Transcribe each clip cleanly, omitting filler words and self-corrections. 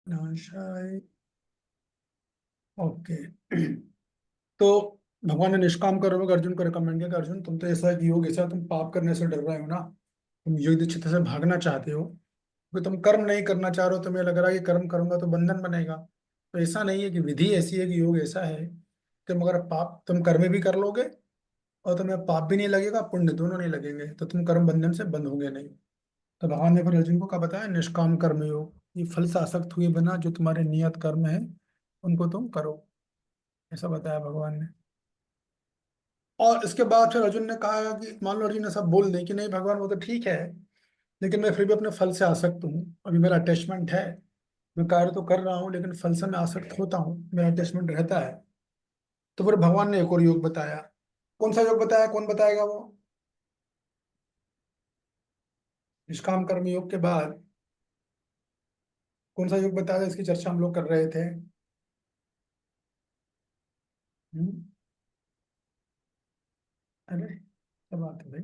विनाशाय। ओके। तो भगवान ने निष्काम कर्म में अर्जुन को रिकमेंड किया कि अर्जुन तुम तो ऐसा योग, ऐसा तुम पाप करने से डर रहे हो ना, तुम युद्ध क्षेत्र से भागना चाहते हो क्योंकि तुम कर्म नहीं करना चाह रहे हो, तुम्हें लग रहा है कि कर्म करूंगा तो बंधन बनेगा। तो ऐसा नहीं है, कि विधि ऐसी है, कि योग ऐसा है कि तुम अगर पाप तुम कर्म भी कर लोगे और तुम्हें पाप भी नहीं लगेगा, पुण्य दोनों नहीं लगेंगे, तो तुम कर्म बंधन से बंध होंगे नहीं। तो भगवान ने फिर अर्जुन को क्या बताया, निष्काम कर्म योग, ये फल से आसक्त हुए बिना जो तुम्हारे नियत कर्म है उनको तुम करो, ऐसा बताया भगवान ने। और इसके बाद फिर अर्जुन ने कहा कि मान लो अर्जुन ने सब बोल दें कि नहीं भगवान वो तो ठीक है, लेकिन मैं फिर भी अपने फल से आसक्त हूँ, अभी मेरा अटैचमेंट है, मैं कार्य तो कर रहा हूँ लेकिन फल से मैं आसक्त होता हूँ, मेरा अटैचमेंट रहता है। तो फिर भगवान ने एक और योग बताया। कौन सा योग बताया, कौन बताएगा वो? निष्काम कर्म योग के बाद कौन सा योग बताया, इसकी चर्चा हम लोग कर रहे थे। हम्म? अरे क्या बात है भाई।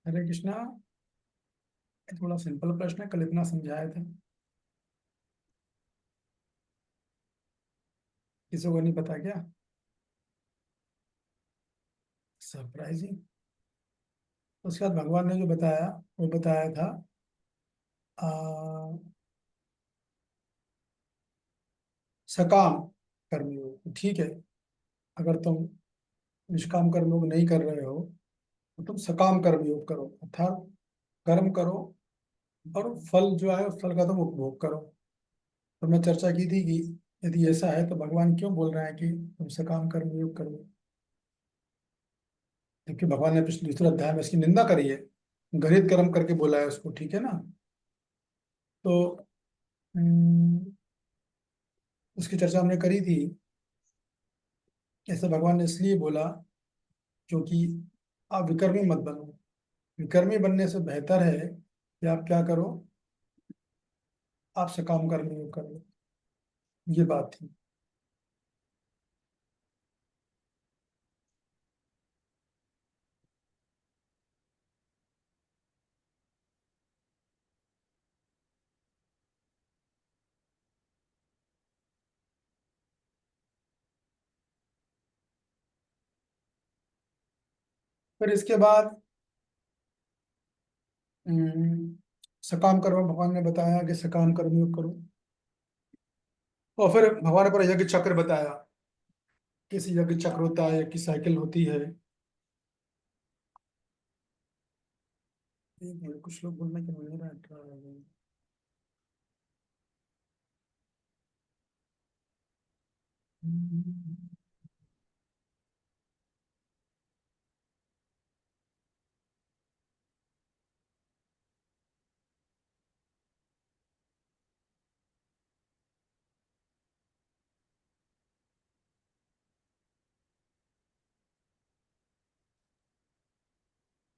हरे कृष्णा। ये थोड़ा सिंपल प्रश्न है, कल इतना समझाया था, किसी को नहीं पता क्या? सरप्राइजिंग। उसके बाद भगवान ने जो बताया वो बताया था आ, सकाम कर्मयोग, ठीक है। अगर तुम निष्काम कर्मयोग नहीं कर रहे हो तो तुम सकाम कर्मयोग करो, अर्थात कर्म करो और फल जो है उस फल का तुम उपभोग करो। तो मैं चर्चा की थी कि यदि ऐसा है तो भगवान क्यों बोल रहे हैं कि तुम सकाम कर्मयोग करो, जबकि भगवान ने पिछले दूसरे अध्याय में इसकी निंदा करी है, गृहीत कर्म करके बोला है उसको, ठीक है ना। तो उसकी चर्चा हमने करी थी। ऐसे भगवान ने इसलिए बोला क्योंकि आप विकर्मी मत बनो, विकर्मी बनने से बेहतर है कि आप क्या करो, आप सकाम कर्म योग करो, ये बात थी। फिर इसके बाद हम्म, सकाम कर्म भगवान ने बताया कि सकाम कर्म योग करो, और फिर भगवान ने पर यज्ञ चक्र बताया, किस यज्ञ चक्र होता है, की साइकिल होती है। एक मिनट, कुछ लोग बोलने के मिल रहा है।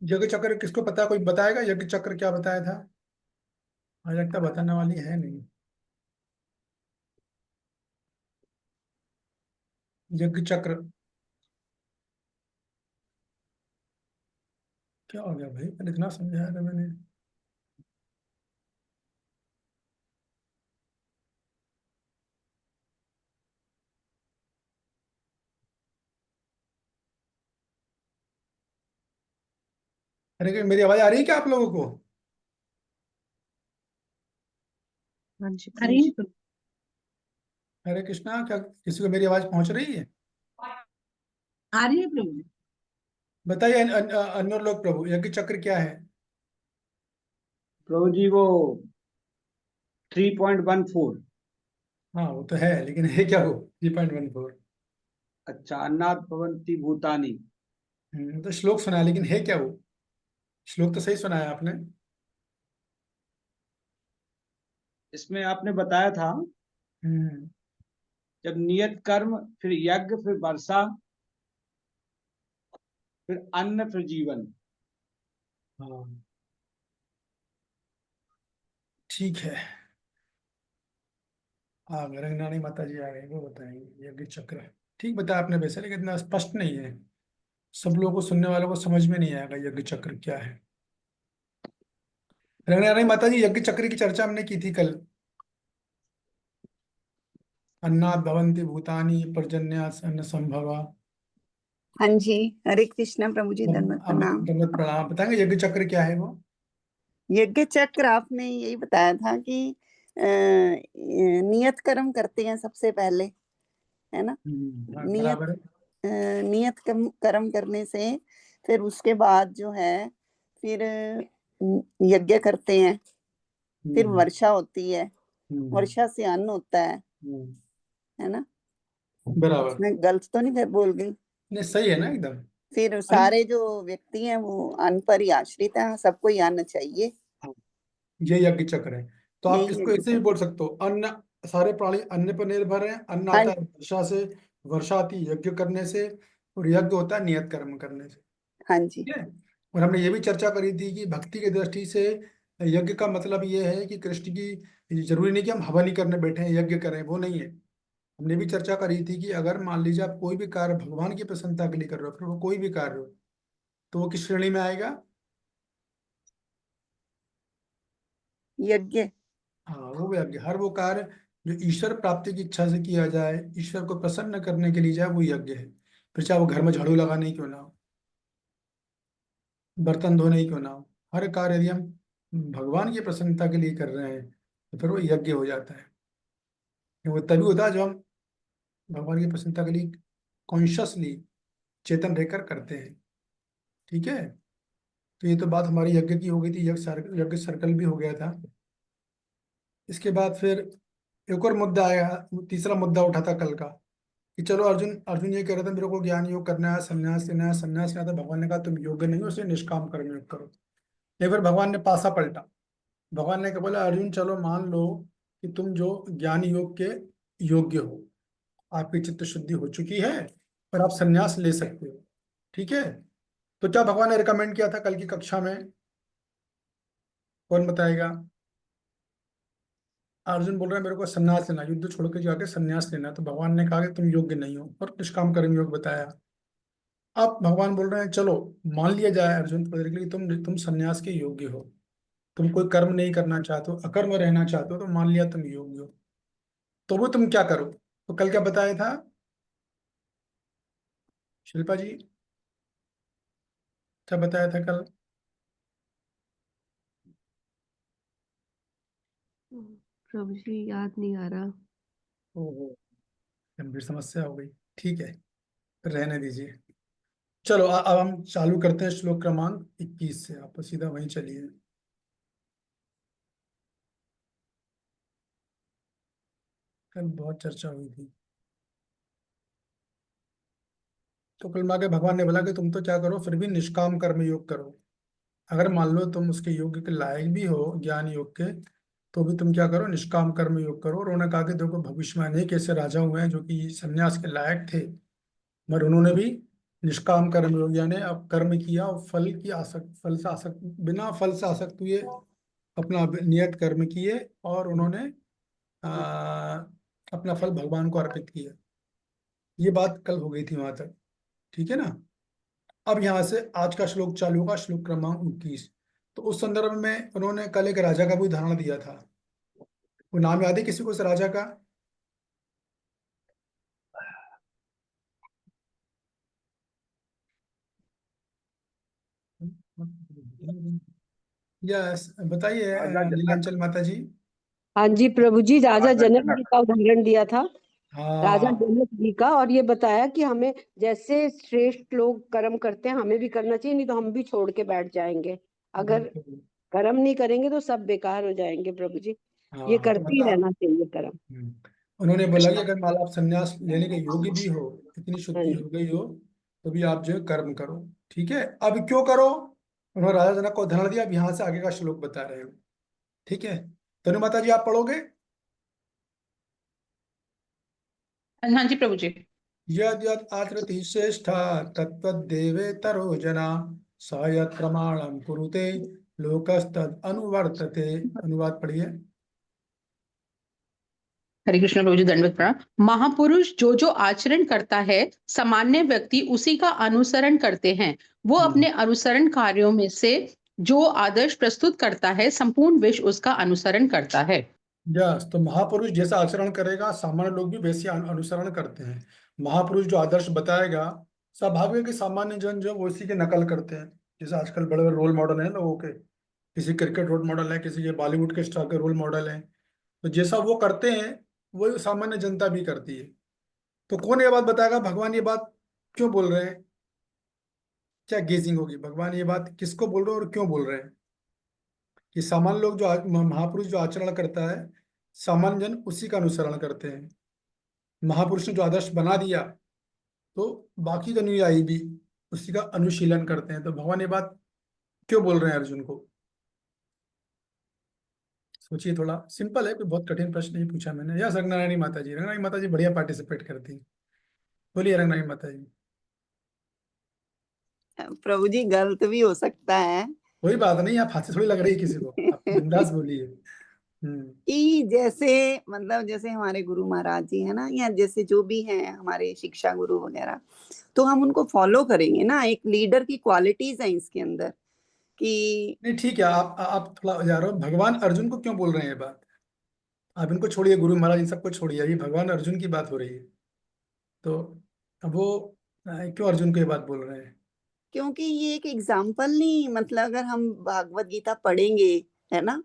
यज्ञ चक्र किसको पता है, कोई बताएगा यज्ञ चक्र क्या बताया था? मुझे लगता है बताने वाली है नहीं। यज्ञ चक्र क्या हो गया भाई, कल इतना समझाया था मैंने। अरे कि मेरी आवाज आ रही है क्या आप लोगों को? हाँ जी, आ रही है। हरे कृष्णा, क्या किसी को मेरी आवाज पहुंच रही है? आ रही है प्रभु। बताइए अन्य लोग, प्रभु यज्ञ चक्र क्या है? प्रभु जी वो 3.14। हाँ वो तो है, लेकिन है क्या वो 3.14? अच्छा, अन्नात् भवन्ति भूतानि। तो श्लोक सुना है, लेकिन है क्या वो? श्लोक तो सही सुना है आपने। इसमें आपने बताया था हम्म। जब नियत कर्म, फिर यज्ञ, फिर वर्षा, फिर अन्न, फिर जीवन। हाँ ठीक है। हाँ रंगनानी माता जी आ गई, वो बताएंगे यज्ञ चक्र। ठीक बताया आपने वैसे, लेकिन इतना स्पष्ट नहीं है, सब लोगों को, सुनने वालों को समझ में नहीं आएगा यज्ञ चक्र क्या है। रंगना रानी माता जी, यज्ञ चक्र की चर्चा हमने की थी कल। अन्नात् भवन्ति भूतानि पर्जन्यात् अन्न संभवा। हाँ जी, हरे कृष्णा प्रभु जी, दंडवत अब प्रणाम। दंडवत प्रणाम। बताएंगे यज्ञ चक्र क्या है वो? यज्ञ चक्र आपने यही बताया था कि नियत कर्म करते हैं सबसे पहले, है ना। हाँ, नियत बराबर है। नियत कर्म करने से फिर उसके बाद जो है फिर यज्ञ करते हैं, फिर हम्म, वर्षा होती है, हम्म, वर्षा से अन्न होता हम्म, है ना। बराबर। मैं गलत तो नहीं फिर बोल गई? नहीं, सही है ना एकदम। फिर सारे जो व्यक्ति हैं वो अन्न पर ही आश्रित हैं, सबको ही अन्न चाहिए। ये यज्ञ चक्र है। तो आप यही इसको यज्ञ ऐसे भी चक्र। बोल सकते हो, अन्न, सारे प्राणी अन्न पर निर्भर हैं। अन्न हाँ आता है वर्षा से, वर्षा आती है यज्ञ करने से, और यज्ञ होता है नियत कर्म करने से। हाँ जी, ठीक है। और हमने ये भी चर्चा करी थी कि भक्ति की दृष्टि से यज्ञ का मतलब ये है कि कृष्ण की, जरूरी नहीं कि हम हवन ही करने बैठे हैं यज्ञ करें, वो नहीं है। हमने भी चर्चा करी थी कि अगर मान लीजिए आप कोई भी कार्य भगवान की प्रसन्नता के लिए कर रहे हो, फिर वो कोई भी कार्य हो, तो वो किस श्रेणी में आएगा? यज्ञ। हाँ, वो यज्ञ। हर वो कार्य जो ईश्वर प्राप्ति की इच्छा से किया जाए, ईश्वर को प्रसन्न करने के लिए जाए, वो यज्ञ है। फिर चाहे वो घर में झाड़ू लगाने ही क्यों ना हो, बर्तन धोने ही क्यों ना हो, हर कार्य यदि हम भगवान की प्रसन्नता के लिए कर रहे हैं, तो फिर वो यज्ञ हो जाता है। वो तभी होता है जब हम भगवान की प्रसन्नता के लिए कॉन्शियसली, चेतन रहकर करते हैं। ठीक है। तो ये तो बात हमारी यज्ञ की हो गई थी, यज्ञ सर्कल भी हो गया था। इसके बाद फिर एक और मुद्दा आया, तीसरा मुद्दा उठा था कल का, कि चलो अर्जुन अर्जुन ये कह रहा था मेरे को ज्ञान योग करना है, संन्यास लेना है, संन्यास लेना था। भगवान ने कहा तुम योग्य नहीं हो, उसे निष्काम कर्म योग करो। एक बार भगवान ने पासा पलटा। भगवान ने कहा, बोला अर्जुन चलो मान लो कि तुम जो ज्ञान योग के योग्य हो, आपकी चित्त शुद्धि हो चुकी है, पर आप संन्यास ले सकते हो। ठीक है। तो क्या भगवान ने रिकमेंड किया था कल की कक्षा में? कौन बताएगा? अर्जुन बोल रहा है मेरे को संन्यास लेना, युद्ध छोड़ के जाके संन्यास लेना। तो भगवान ने कहा कि तुम योग्य नहीं हो, और निष्काम कर्म योग बताया। अब भगवान बोल रहे हैं चलो मान लिया जाए अर्जुन पद के लिए तुम संन्यास के योग्य हो, तुम कोई कर्म नहीं करना चाहते हो, अकर्म रहना चाहते हो, तो मान लिया तुम योग्य हो। तो वो तुम क्या करो? तो कल क्या बताया था शिल्पा जी? क्या बताया था कल? प्रभु जी याद नहीं आ रहा। ओहो, गंभीर समस्या हो गई। ठीक है, रहने दीजिए। चलो अब हम चालू करते हैं श्लोक क्रमांक 21 से। आप सीधा वहीं चलिए। कल बहुत चर्चा हुई थी। तो कुल मिला के भगवान ने बोला कि तुम तो क्या करो, फिर भी निष्काम कर्म योग करो। अगर मान लो तुम उसके योग्य के लायक भी हो, ज्ञान योग के, तो भी तुम क्या करो, निष्काम कर्म योग करो। और उन्होंने कहा कि देखो भविष्य में अनेक ऐसे राजा हुए हैं जो कि संन्यास के लायक थे, मगर उन्होंने भी निष्काम कर्म योग यानी अब कर्म किया और फल से आसक्त, बिना फल से आसक्त हुए अपना नियत कर्म किए, और उन्होंने आ, अपना फल भगवान को अर्पित किया। ये बात कल हो गई थी वहां तक। ठीक है ना। अब यहाँ से आज का श्लोक चालू होगा, श्लोक क्रमांक 21। तो उस संदर्भ में उन्होंने कल एक राजा का भी उदाहरण दिया था। वो नाम याद है किसी को उस राजा का? यस, बताइए राजा जनक। नीलांचल माता जी। हाँ जी प्रभु जी, राजा राजा जनक जनक। जी का उदाहरण दिया था। राजा हाँ, जनक जी का, और ये बताया कि हमें जैसे श्रेष्ठ लोग कर्म करते हैं हमें भी करना चाहिए, नहीं तो हम भी छोड़ के बैठ जाएंगे। अगर बिल्कुल। कर्म नहीं करेंगे तो सब बेकार हो जाएंगे प्रभु जी। ये हाँ, तो करते ही मतलब रहना चाहिए कर्म। उन्होंने बोला कि अगर मान लो आप संन्यास लेने के योग्य भी हो, इतनी हाँ शुद्धि जी। हो गई हो, तो भी आप जो है कर्म करो। ठीक है। अब क्यों करो? उन्होंने राजा जनक को उदाहरण दिया। अब यहाँ से आगे का श्लोक बता रहे हो। ठीक है। तनु माता जी आप पढ़ोगे? हाँ जी प्रभु जी। यद यद आचरति श्रेष्ठ तत्तद्देवेतरो जना, स यत् प्रमाणम कुरुते लोकस्तद अनुवर्तते। अनुवाद पढ़िए। हरे कृष्ण प्रभु जी, दंडवत प्रणाम। महापुरुष जो जो आचरण करता है, सामान्य व्यक्ति उसी का अनुसरण करते हैं। वो हम्म, अपने अनुसरण कार्यों में से जो आदर्श प्रस्तुत करता है संपूर्ण विश्व उसका अनुसरण करता है। यस, तो महापुरुष जैसा आचरण करेगा सामान्य लोग भी वैसे अनुसरण करते हैं। महापुरुष जो आदर्श बताएगा, स्वाभाविक है कि सामान्य जन जो वो उसी की नकल करते हैं। जैसे आजकल बड़े बड़े रोल मॉडल हैं लोगों के, किसी क्रिकेट रोल मॉडल है, किसी के बॉलीवुड के स्टार के रोल मॉडल हैं, तो जैसा वो करते हैं वही सामान्य जनता भी करती है। तो कौन ये बात बताएगा भगवान ये बात क्यों बोल रहे हैं? क्या गेजिंग होगी, भगवान ये बात किसको बोल रहे हैं और क्यों बोल रहे हैं? कि सामान्य लोग जो महापुरुष जो आचरण करता है सामान्य जन उसी का अनुसरण करते हैं। महापुरुष ने जो आदर्श बना दिया तो बाकी के अनुयायी भी उसी का अनुशीलन करते हैं। तो भगवान ये बात क्यों बोल रहे हैं अर्जुन को? सोचिए, थोड़ा सिंपल है, कोई बहुत कठिन प्रश्न नहीं पूछा मैंने। यस, रंगनारायणी माता जी, रंगनारायणी माता जी बढ़िया पार्टिसिपेट करती हैं। बोलिए रंगनारायणी माता जी। प्रभु जी गलत भी हो सकता है कोई बात नहीं, आप हाथ से थोड़ी लग रही है किसी को, आप बिंदास बोलिए। कि जैसे मतलब जैसे हमारे गुरु महाराज जी है ना, या जैसे जो भी हैं हमारे शिक्षा गुरु वगैरह, तो हम उनको फॉलो करेंगे ना। एक लीडर की क्वालिटीज हैं इसके अंदर कि नहीं ठीक है, आप थोड़ा जा रहे हो। भगवान अर्जुन को क्यों बोल रहे हैं ये बात? आप इनको छोड़िए, गुरु महाराज इन सबको छोड़िए, अभी भगवान अर्जुन की बात हो रही है। तो अब वो क्यों अर्जुन को ये बात बोल रहे हैं? क्योंकि ये एक एग्जाम्पल नहीं, मतलब अगर हम भागवत गीता पढ़ेंगे है ना,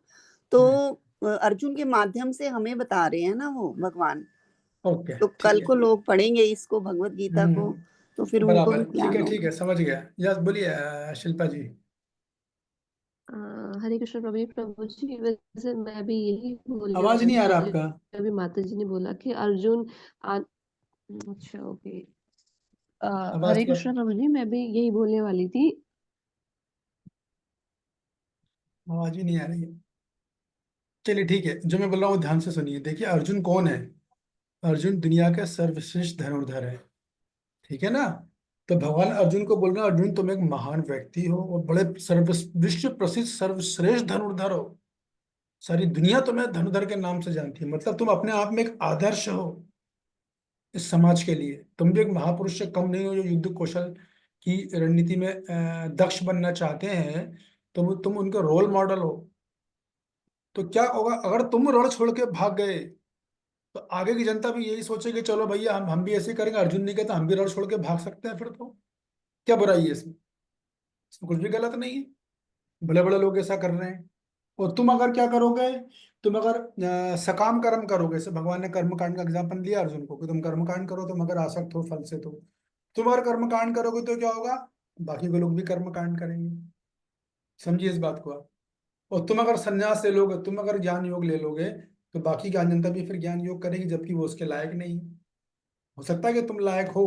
तो अर्जुन के माध्यम से हमें बता रहे हैं ना वो भगवान। ओके, तो ठीक कल है। को लोग पढ़ेंगे इसको भगवत गीता को, तो फिर उनको बराबर, भी ठीक ज्ञान है, ठीक होगा। है, समझ गया। यस, बोलिए शिल्पा जी। हरे कृष्ण प्रभु जी, वैसे मैं भी यही बोलने आवाज नहीं वाली आ रहा थी। आपका। अभी माता जी ने बोला कि अर्जुन अच्छा ओके। आवाज हरे थोड़ा, कृष्ण प्रभु जी, मैं भी यही बोलने वाली थी। आवाज ही नहीं आ रही है। चलिए ठीक है, जो मैं बोल रहा हूँ ध्यान से सुनिए। देखिए अर्जुन कौन है? अर्जुन दुनिया का सर्वश्रेष्ठ धनुर्धर है, ठीक है ना? तो भगवान अर्जुन को बोल रहे हैं अर्जुन तुम एक महान व्यक्ति हो और बड़े सर्व विश्व प्रसिद्ध सर्वश्रेष्ठ धनुर्धर हो। सारी दुनिया तुम्हें धनुर्धर के नाम से जानती है, मतलब तुम अपने आप में एक आदर्श हो इस समाज के लिए। तुम भी एक महापुरुष से कम नहीं हो जो युद्ध कौशल की रणनीति में दक्ष बनना चाहते हैं। तुम उनके रोल मॉडल हो। तो क्या होगा अगर तुम रण छोड़ के भाग गए? तो आगे की जनता भी यही सोचेगी चलो भैया हम भी ऐसे करेंगे, अर्जुन नहीं कहता हम भी रण छोड़ के भाग सकते हैं। फिर तो क्या बुराई है इसमें? इसमें कुछ भी गलत नहीं है, बड़े बड़े लोग ऐसा कर रहे हैं। और तुम अगर क्या करोगे, तुम अगर सकाम कर्म करोगे, जैसे भगवान ने कर्म कांड का एग्जाम्पल दिया अर्जुन को कि तुम कर्म कांड करो, तुम अगर आसक्त हो फल से, तो तुम अगर कर्म कांड करोगे तो क्या होगा? बाकी के लोग भी कर्म कांड करेंगे। समझिए इस बात को आप। और तुम अगर संन्यास ले लोगे, तुम अगर ज्ञान योग ले लोगे, तो बाकी ज्ञान जनता भी फिर ज्ञान योग करेगी, जबकि वो उसके लायक नहीं है। हो सकता है कि तुम लायक हो,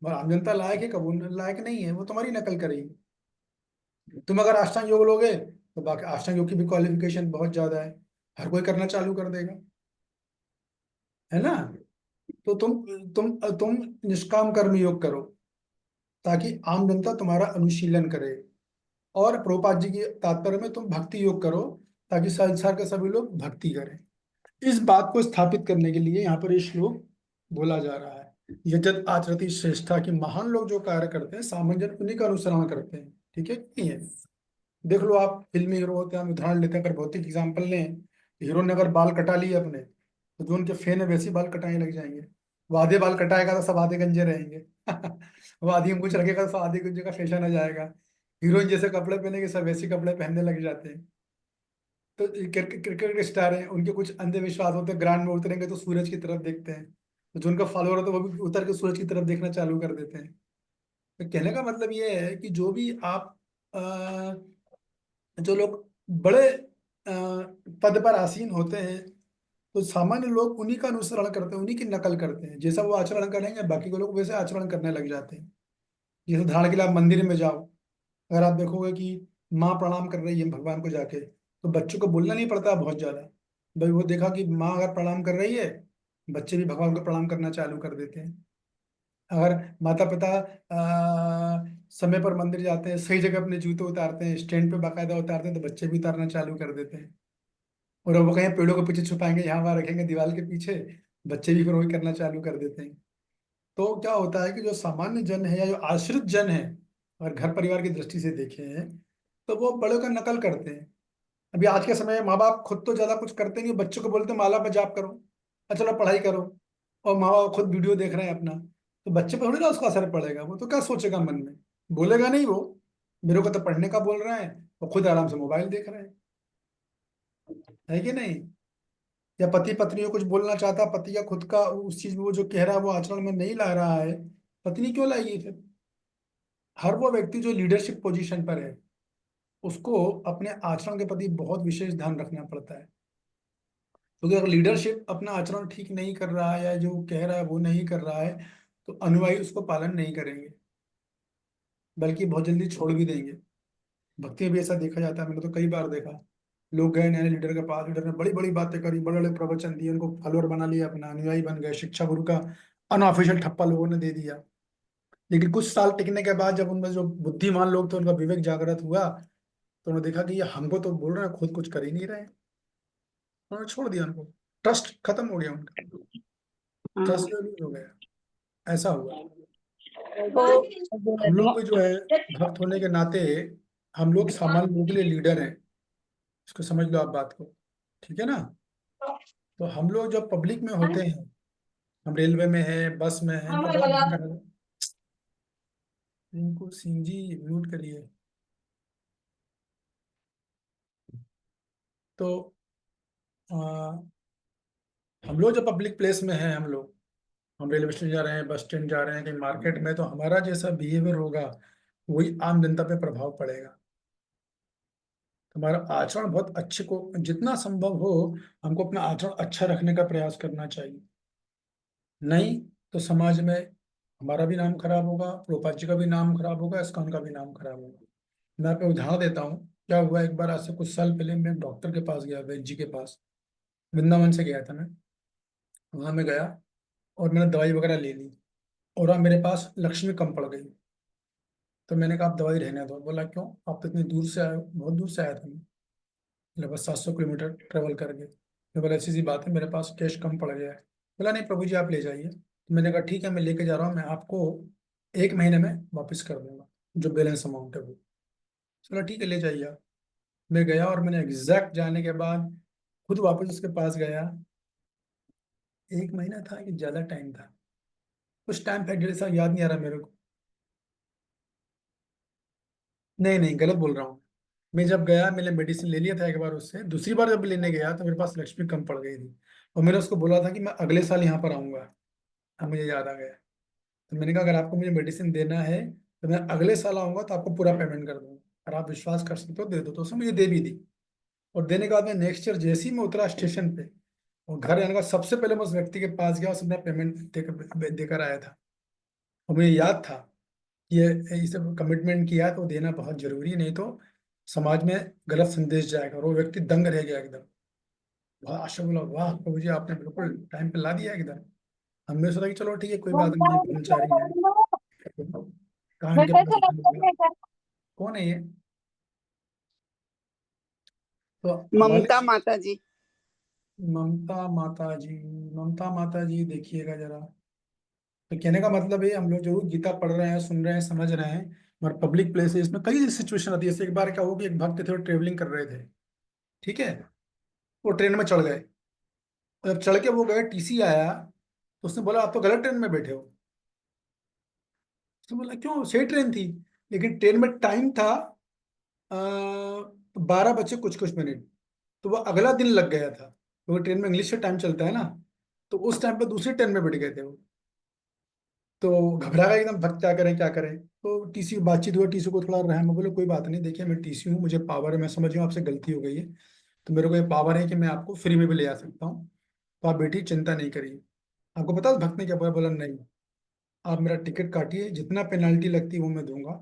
मगर आम जनता लायक है, कबूल लायक नहीं है, वो तुम्हारी नकल करेगी। तुम अगर अष्टांग योग लोगे तो बाकी अष्टांग योग की भी क्वालिफिकेशन बहुत ज्यादा है, हर कोई करना चालू कर देगा, है ना? तो तुम निष्काम कर्म योग करो ताकि आम जनता तुम्हारा अनुशीलन करे। और प्रभुपाद जी के तात्पर्य में तुम भक्ति योग करो ताकि संसार के सभी लोग भक्ति करें। इस बात को स्थापित करने के लिए यहाँ पर ये श्लोक बोला जा रहा है। यजत आचरति श्रेष्ठा, कि महान लोग जो कार्य करते हैं सामान्य जन उन्हीं का अनुसरण करते हैं। ठीक है कि नहीं है? देख लो, आप फिल्मी हीरो होते हैं, हम उदाहरण लेते हैं, अगर भौतिक एग्जाम्पल लें, हीरो ने अगर बाल कटा लिए अपने, तो जो उनके फैन है वैसे ही बाल कटाने लग जाएंगे। वो आधे बाल कटाएगा तो सब आधे गंजे रहेंगे वो आधी कुछ रखेगा तो सब आधे गंजे का फैशन आ जाएगा। हीरोइन जैसे कपड़े पहनेंगे सब वैसे कपड़े पहनने लग जाते हैं। तो क्रिकेट के स्टार हैं, उनके कुछ अंधविश्वास होते हैं, ग्राउंड में उतरेंगे तो सूरज की तरफ देखते हैं, तो जो उनका फॉलोअर होता है वो भी उतर के सूरज की तरफ देखना चालू कर देते हैं। तो कहने का मतलब ये है कि जो भी आप जो लोग बड़े पद पर आसीन होते हैं, तो सामान्य लोग उन्हीं का अनुसरण करते हैं, उन्हीं की नकल करते हैं। जैसा वो आचरण करेंगे बाकी के लोग वैसे आचरण करने लग जाते हैं। जैसे उदाहरण के लिए आप मंदिर में जाओ, अगर आप देखोगे कि माँ प्रणाम कर रही है भगवान को जाके, तो बच्चों को बोलना नहीं पड़ता बहुत ज्यादा। भाई वो देखा कि माँ अगर प्रणाम कर रही है, बच्चे भी भगवान को प्रणाम करना चालू कर देते हैं। अगर माता पिता समय पर मंदिर जाते हैं, सही जगह अपने जूते उतारते हैं, स्टैंड पे बाकायदा उतारते हैं, तो बच्चे भी उतारना चालू कर देते हैं। और अब वो कहीं पेड़ों के पीछे छुपाएंगे, यहाँ वहाँ रखेंगे दीवार के पीछे, बच्चे भी फिर वही करना चालू कर देते हैं। तो क्या होता है कि जो सामान्य जन है या जो आश्रित जन है, अगर घर परिवार की दृष्टि से देखें, तो वो बड़ों का नकल करते हैं। अभी आज के समय में माँ बाप खुद तो ज्यादा कुछ करते नहीं, बच्चों को बोलते हैं माला पर जाप करो, चलो पढ़ाई करो, और माँ बाप खुद वीडियो देख रहे हैं अपना, तो बच्चे पर थोड़ी ना उसका असर पड़ेगा। वो तो क्या सोचेगा मन में, बोलेगा नहीं वो, मेरे को तो पढ़ने का बोल रहे हैं, वो खुद आराम से मोबाइल देख रहे हैं, है कि नहीं। या पति पत्नी को कुछ बोलना चाहता, पति या खुद का उस चीज में वो जो कह रहा है वो आचरण में नहीं ला रहा है, पत्नी क्यों लाएगी फिर। हर वो व्यक्ति जो लीडरशिप पोजीशन पर है उसको अपने आचरण के प्रति बहुत विशेष ध्यान रखना पड़ता है, क्योंकि अगर लीडरशिप अपना आचरण ठीक नहीं कर रहा है या जो कह रहा है वो नहीं कर रहा है तो अनुयायी उसको पालन नहीं करेंगे, बल्कि बहुत जल्दी छोड़ भी देंगे। भक्ति में भी ऐसा देखा जाता है, मैंने तो कई बार देखा, लोग गए नए लीडर के पास, लीडर ने बड़ी बड़ी बातें करी, बड़े बड़े प्रवचन दिए, उनको फॉलोअर बना लिया, अपना अनुयायी बन गए, शिक्षा गुरु का अनऑफिशियल ठप्पा लोगों ने दे दिया। लेकिन कुछ साल टिकने के बाद जब उनमें जो बुद्धिमान लोग थे उनका विवेक जागृत हुआ, तो उन्होंने देखा कि ये हमको तो बोल रहे हैं, खुद कुछ कर ही नहीं रहे, उन्होंने छोड़ दिया उनको, ट्रस्ट खत्म हो गया उनका, ट्रस्ट लूज हो गया, ऐसा हुआ। तो हम लोग भी जो है भक्त होने के नाते हम लोग सामान्य लोगों के लिए लीडर हैं, इसको समझ लो आप बात को, ठीक है ना। तो हम लोग जब पब्लिक में होते हैं, हम रेलवे में हैं, बस में हैं, तो बहुत ध्यान रखना। इनको सिंह जी म्यूट करिए। तो आ, हम लोग जब पब्लिक प्लेस में हैं, हम रेलवे स्टेशन जा रहे हैं, बस स्टैंड जा रहे हैं, कहीं मार्केट में, तो हमारा जैसा बिहेवियर होगा वही आम जनता पे प्रभाव पड़ेगा। हमारा आचरण बहुत अच्छे को, जितना संभव हो हमको अपना आचरण अच्छा रखने का प्रयास करना चाहिए, नहीं तो समाज में हमारा भी नाम खराब होगा, प्रभुपाद जी का भी नाम खराब होगा, इस्कॉन का भी नाम खराब होगा। मैं आपको उदाहरण देता हूँ, क्या हुआ, एक बार आज से कुछ साल पहले मैं डॉक्टर के पास गया, वैद्य जी के पास, वृंदावन से गया था मैं, वहां मैं गया और मैंने दवाई वगैरह ले ली, और अब मेरे पास लक्ष्मी कम पड़ गई। तो मैंने कहा आप दवाई रहने दो। बोला क्यों, आप तो इतनी दूर से आए हो। बहुत दूर से आया था मैं, लगभग 700 किलोमीटर ट्रेवल करके। मैं बोला ऐसी सी बात है, मेरे पास कैश कम पड़ गया है। बोला नहीं प्रभु जी आप ले जाइए। तो मैंने कहा ठीक है मैं लेके जा रहा हूँ, मैं आपको 1 महीने में वापस कर दूंगा जो बैलेंस अमाउंट है वो। बोला ठीक है ले जाइए आप। मैं गया और मैंने एग्जैक्ट जाने के बाद खुद वापस उसके पास गया। 1 महीना था कि ज्यादा टाइम था, कुछ टाइम था, 1.5 साल, याद नहीं आ रहा मेरे को। नहीं नहीं गलत बोल रहा हूँ। मैं जब गया मैंने मेडिसिन ले लिया था एक बार उससे, दूसरी बार जब लेने गया तो मेरे पास लक्ष्मी कम पड़ गई थी, और मैंने उसको बोला था कि मैं अगले साल यहाँ पर आऊंगा। अब मुझे याद आ गया, तो मैंने कहा अगर आपको मुझे मेडिसिन देना है तो मैं अगले साल आऊंगा तो आपको पूरा पेमेंट कर दूंगा, अगर आप विश्वास कर सकते हो दे दो। तो उसने मुझे दे भी दी, और देने के बाद मैं नेक्स्ट ईयर जैसे ही मैं उतरा स्टेशन पे और घर आने का सबसे पहले मैं उस व्यक्ति के पास गया, उसने पेमेंट देकर देकर आया था। और मुझे याद था कि ये इसे कमिटमेंट किया है तो देना बहुत जरूरी है, नहीं तो समाज में गलत संदेश जाएगा। और वो व्यक्ति दंग रह गया एकदम, वाह आशा, बोला वाह प्रभु जी आपने बिल्कुल टाइम पे ला दिया एकदम। हमने सोचा कि चलो ठीक है कोई बात नहीं, ये ब्रह्मचारी है। कहाँ इनके पास बोला, कौन है ये। तो हमारे ममता माता जी। ममता माता जी, ममता माता जी देखिएगा जरा। तो कहने का मतलब है हम लोग जो गीता पढ़ रहे हैं, सुन रहे हैं, समझ रहे हैं, मगर पब्लिक प्लेस है, इसमें कई सिचुएशन आती है। जैसे एक बार क्या हुआ कि एक भक्त थे, वो ट्रेवलिंग कर रहे थे, ठीक है, वो ट्रेन में चढ़ गए। जब चढ़ के वो गए, टीसी आया तो उसने बोला आप तो गलत ट्रेन में बैठे हो। उसने बोला क्यों, सही ट्रेन थी, लेकिन ट्रेन में टाइम था 12 बजे कुछ कुछ मिनट, तो वो अगला दिन लग गया था, क्योंकि ट्रेन में इंग्लिश से टाइम चलता है ना। तो उस टाइम पे दूसरी ट्रेन में बैठ गए थे वो। तो घबरा गए एकदम, भक्त क्या करें क्या करें। तो टीसी बातचीत हुआ, टीसी को थोड़ा रहम, बोले कोई बात नहीं, देखिए मैं टीसी हूँ, मुझे पावर है, मैं समझ रहा हूँ आपसे गलती हो गई है, तो मेरे को ये पावर है कि मैं आपको फ्री में भी ले आ सकता हूँ, तो आप बेटी चिंता नहीं करिए। आपको पता है भक्त ने क्या बोला, बोला नहीं आप मेरा टिकट काटिए, जितना पेनाल्टी लगती है वो मैं दूंगा,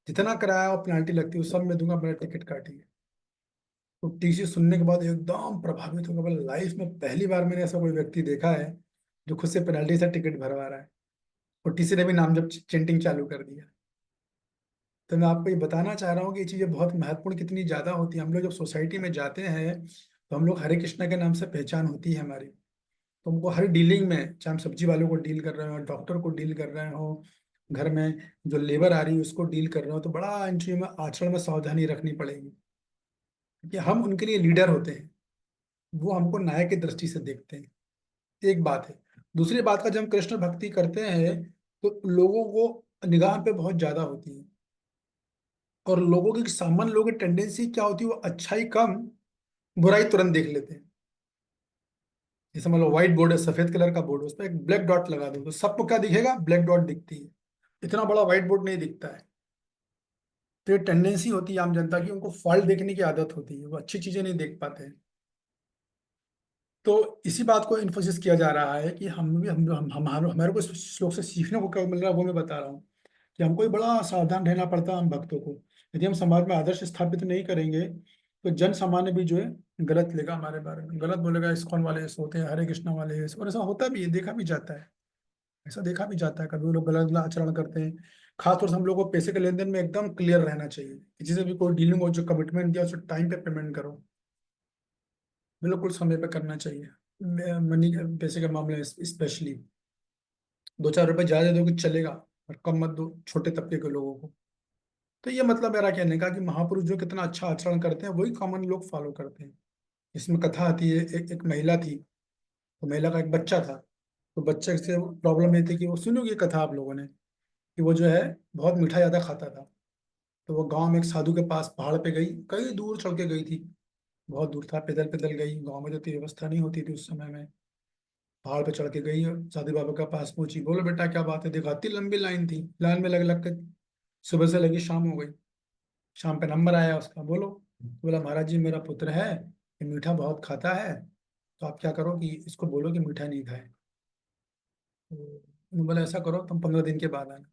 जितना किराया और पेनाल्टी लगती है वो सब मैं दूंगा, मेरा टिकट काटिए। तो टीसी सुनने के बाद एकदम प्रभावित हो गया, बोला लाइफ में पहली बार मैंने ऐसा कोई व्यक्ति देखा है जो खुद से पेनाल्टी से टिकट भरवा रहा है। और टीसी ने भी नाम जब चेंटिंग चालू कर दिया। तो मैं आपको ये बताना चाह रहा हूँ कि ये चीज़ें बहुत महत्वपूर्ण कितनी ज़्यादा होती है। हम लोग जब सोसाइटी में जाते हैं तो हम लोग हरे कृष्णा के नाम से पहचान होती है हमारी। तो हमको हर डीलिंग में, चाहे हम सब्जी वालों को डील कर रहे हो, डॉक्टर को डील कर रहे हो, घर में जो लेबर आ रही है उसको डील कर रहे हो, तो बड़ा इन चीजों में आचरण में सावधानी रखनी पड़ेगी, क्योंकि हम उनके लिए लीडर होते हैं, वो हमको नायक की दृष्टि से देखते हैं। एक बात है। दूसरी बात का, जब हम कृष्ण भक्ति करते हैं तो लोगों को निगाह पे बहुत ज्यादा होती है, और लोगों की, सामान्य लोगों की टेंडेंसी क्या होती है, वो अच्छाई कम बुराई तुरंत देख लेते हैं। जैसे मान लो व्हाइट बोर्ड है, सफेद कलर का बोर्ड है, उस पर एक ब्लैक डॉट लगा दो तो सबको क्या दिखेगा, ब्लैक डॉट दिखती है, इतना बड़ा व्हाइट बोर्ड नहीं दिखता है। तो ये टेंडेंसी होती है आम जनता की, उनको फॉल्ट देखने की आदत होती है, वो अच्छी चीजें नहीं देख पाते हैं। तो इसी बात को इन्फोसिस किया जा रहा है कि हम भी हम हमारे को इस श्लोक से सीखने को क्या मिल रहा है, वो मैं बता रहा हूँ कि हमको भी बड़ा सावधान रहना पड़ता है हम भक्तों को। यदि हम समाज में आदर्श स्थापित नहीं करेंगे तो जन सामान्य भी जो है गलत लेगा हमारे बारे में, गलत बोलेगा, इस्कॉन वाले ऐसे होते हैं, हरे कृष्णा वाले ऐसे, और ऐसा होता भी है, देखा भी जाता है, ऐसा देखा भी जाता है, कभी वो लोग गलत गलत आचरण करते हैं। खासतौर से हम लोग को पैसे के लेन देन में एकदम क्लियर रहना चाहिए, किसी से भी कोई डीलिंग हो, जो कमिटमेंट दिया उसे टाइम पे पेमेंट करो, बिल्कुल समय पे करना चाहिए। मनी, पैसे के मामले में स्पेशली 2-4 रुपए ज्यादा दे दो कि चलेगा, और कम मत दो छोटे तबके के लोगों को। तो ये मतलब मेरा कहने का कि महापुरुष जो कितना अच्छा आचरण करते हैं वही कॉमन लोग फॉलो करते हैं। इसमें कथा आती है, एक महिला थी, तो महिला का एक बच्चा था, तो बच्चे से प्रॉब्लम ये थी कि वो, सुनोगे कथा आप लोगों ने, कि वो जो है बहुत मीठा ज्यादा खाता था। तो वो गांव में एक साधु के पास पहाड़ पे गई, कई दूर चल के गई थी, बहुत दूर था, पैदल पैदल गई, गांव में तो इतनी व्यवस्था नहीं होती थी उस समय में। पहाड़ पे चढ़ के गई और साधु बाबा के पास पहुंची, बोलो बेटा क्या बात है, देखा इतनी लंबी लाइन थी, लाइन में लग लग के सुबह से लगी शाम हो गई। शाम पे नंबर आया उसका, बोलो, तो बोला महाराज जी मेरा पुत्र है, ये मीठा बहुत खाता है, तो आप क्या करो कि इसको बोलो कि मीठा नहीं खाए। तो उन्होंने बोला ऐसा करो तुम 15 दिन के बाद आना।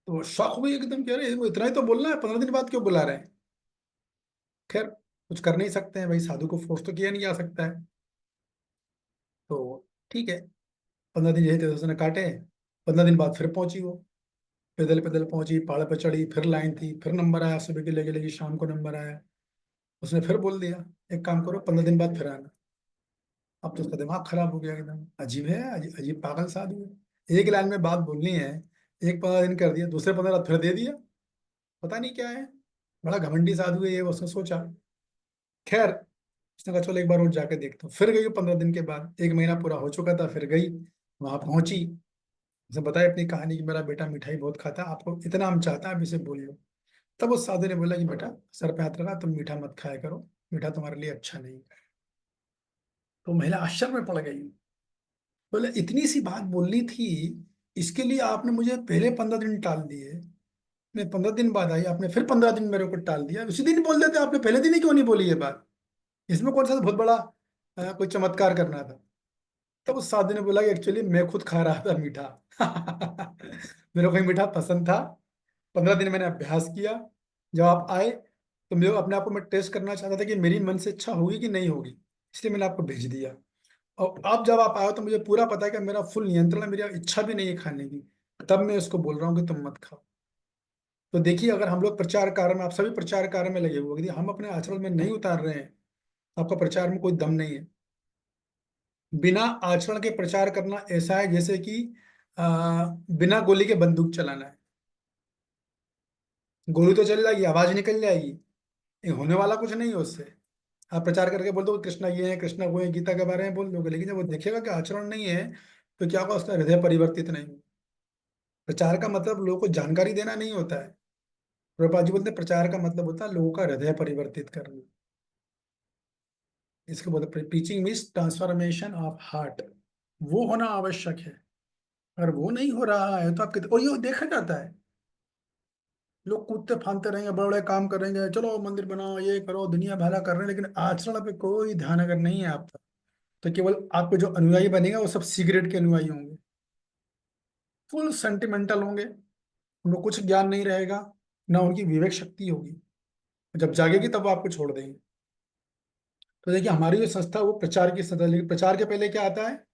तो वो शौक हुई एकदम, कह रहे वो इतना ही तो बोलना है, 15 दिन बाद क्यों बुला रहे हैं। खैर कुछ कर नहीं सकते हैं भाई, साधु को फोर्स तो किया नहीं जा सकता है। तो ठीक है, 15 दिन यही थे उसने काटे। 15 दिन बाद फिर पहुंची वो, पैदल पैदल पहुंची, पहाड़ पर चढ़ी, फिर लाइन थी, फिर नंबर आया, सुबह की लगी लगी शाम को नंबर आया। उसने फिर बोल दिया एक काम करो 15 दिन बाद फिर आना। अब तो उसका दिमाग खराब हो गया एकदम, अजीब है, अजीब पागल साधु है, एक लाइन में बात बोलनी है, एक 15 दिन कर दिया, दूसरे 15 फिर दे दिया, पता नहीं क्या है, बड़ा घमंडी साधु है ये, उसने सोचा। खैर उसने कहा चलो एक बार और जाके देखता हूँ, फिर गई 15 दिन के बाद, 1 महीना पूरा हो चुका था, फिर गई, वहां पहुंची, उसने बताया अपनी कहानी कि मेरा बेटा मिठाई बहुत खाता है, आपको इतना हम चाहता है आप इसे बोलिए। तब उस साधु ने बोला कि बेटा सर पे हाथ रखा, तुम मीठा मत खाया करो, मीठा तुम्हारे लिए अच्छा नहीं है। तो महिला आश्चर्य में पड़ गई, बोले इतनी सी बात बोलनी थी, इसके लिए आपने मुझे पहले 15 दिन टाल दिए, मैं 15 दिन बाद आई, आपने फिर 15 दिन मेरे को टाल दिया, उसी दिन बोल देते, आपने पहले दिन ही क्यों नहीं बोली ये बात, इसमें कौन सा बहुत बड़ा कोई चमत्कार करना था। तब उस साधु ने बोला कि एक्चुअली मैं खुद खा रहा था मीठा मेरे को ये मीठा पसंद था, 15 दिन मैंने अभ्यास किया, जब आप आए तो मेरे को अपने आप को मैं टेस्ट करना चाहता था कि मेरी मन से इच्छा होगी कि नहीं होगी, इसलिए मैंने आपको भेज दिया। और अब जब आप आए तो मुझे पूरा पता है कि मेरा फुल नियंत्रण है, मेरी इच्छा भी नहीं है खाने की, तब मैं उसको बोल रहा हूँ कि तुम मत खाओ। तो देखिए अगर हम लोग प्रचार कार्य में, आप सभी प्रचार कार्य में लगे हुए, यदि हम अपने आचरण में नहीं उतार रहे हैं तो आपका प्रचार में कोई दम नहीं है। बिना आचरण के प्रचार करना ऐसा है जैसे कि बिना गोली के बंदूक चलाना है, गोली तो चल जाएगी, आवाज निकल जाएगी, ये होने वाला कुछ नहीं है उससे। आप प्रचार करके बोल दो कृष्णा ये है, कृष्णा वो है, गीता के बारे में बोल दोगे, लेकिन जब वो देखेगा कि आचरण नहीं है तो क्या होगा, उसका हृदय परिवर्तित नहीं होगा। प्रचार का मतलब लोगों को जानकारी देना नहीं होता है, प्रभुपाद जी बोलते हैं, प्रचार का मतलब होता है लोगों का हृदय परिवर्तित करना। इसके बोलते preaching means transformation of heart, वो होना आवश्यक है। अगर वो नहीं हो रहा है तो आप कितने, और ये देखा जाता है, लोग कूदते फांदते रहेंगे, बड़े बड़े काम करेंगे, चलो मंदिर बनाओ, ये करो, दुनिया भला कर रहे हैं, लेकिन आचरण पे कोई ध्यान अगर नहीं है आपका, तो केवल आपके जो अनुयायी बनेगा वो सब सिगरेट के अनुयायी होंगे, फुल सेंटिमेंटल होंगे, उनको कुछ ज्ञान नहीं रहेगा, ना उनकी विवेक शक्ति होगी, जब जागेगी तब वो आपको छोड़ देंगे। तो देखिए हमारी जो संस्था वो प्रचार की संस्था, लेकिन प्रचार के पहले क्या आता है,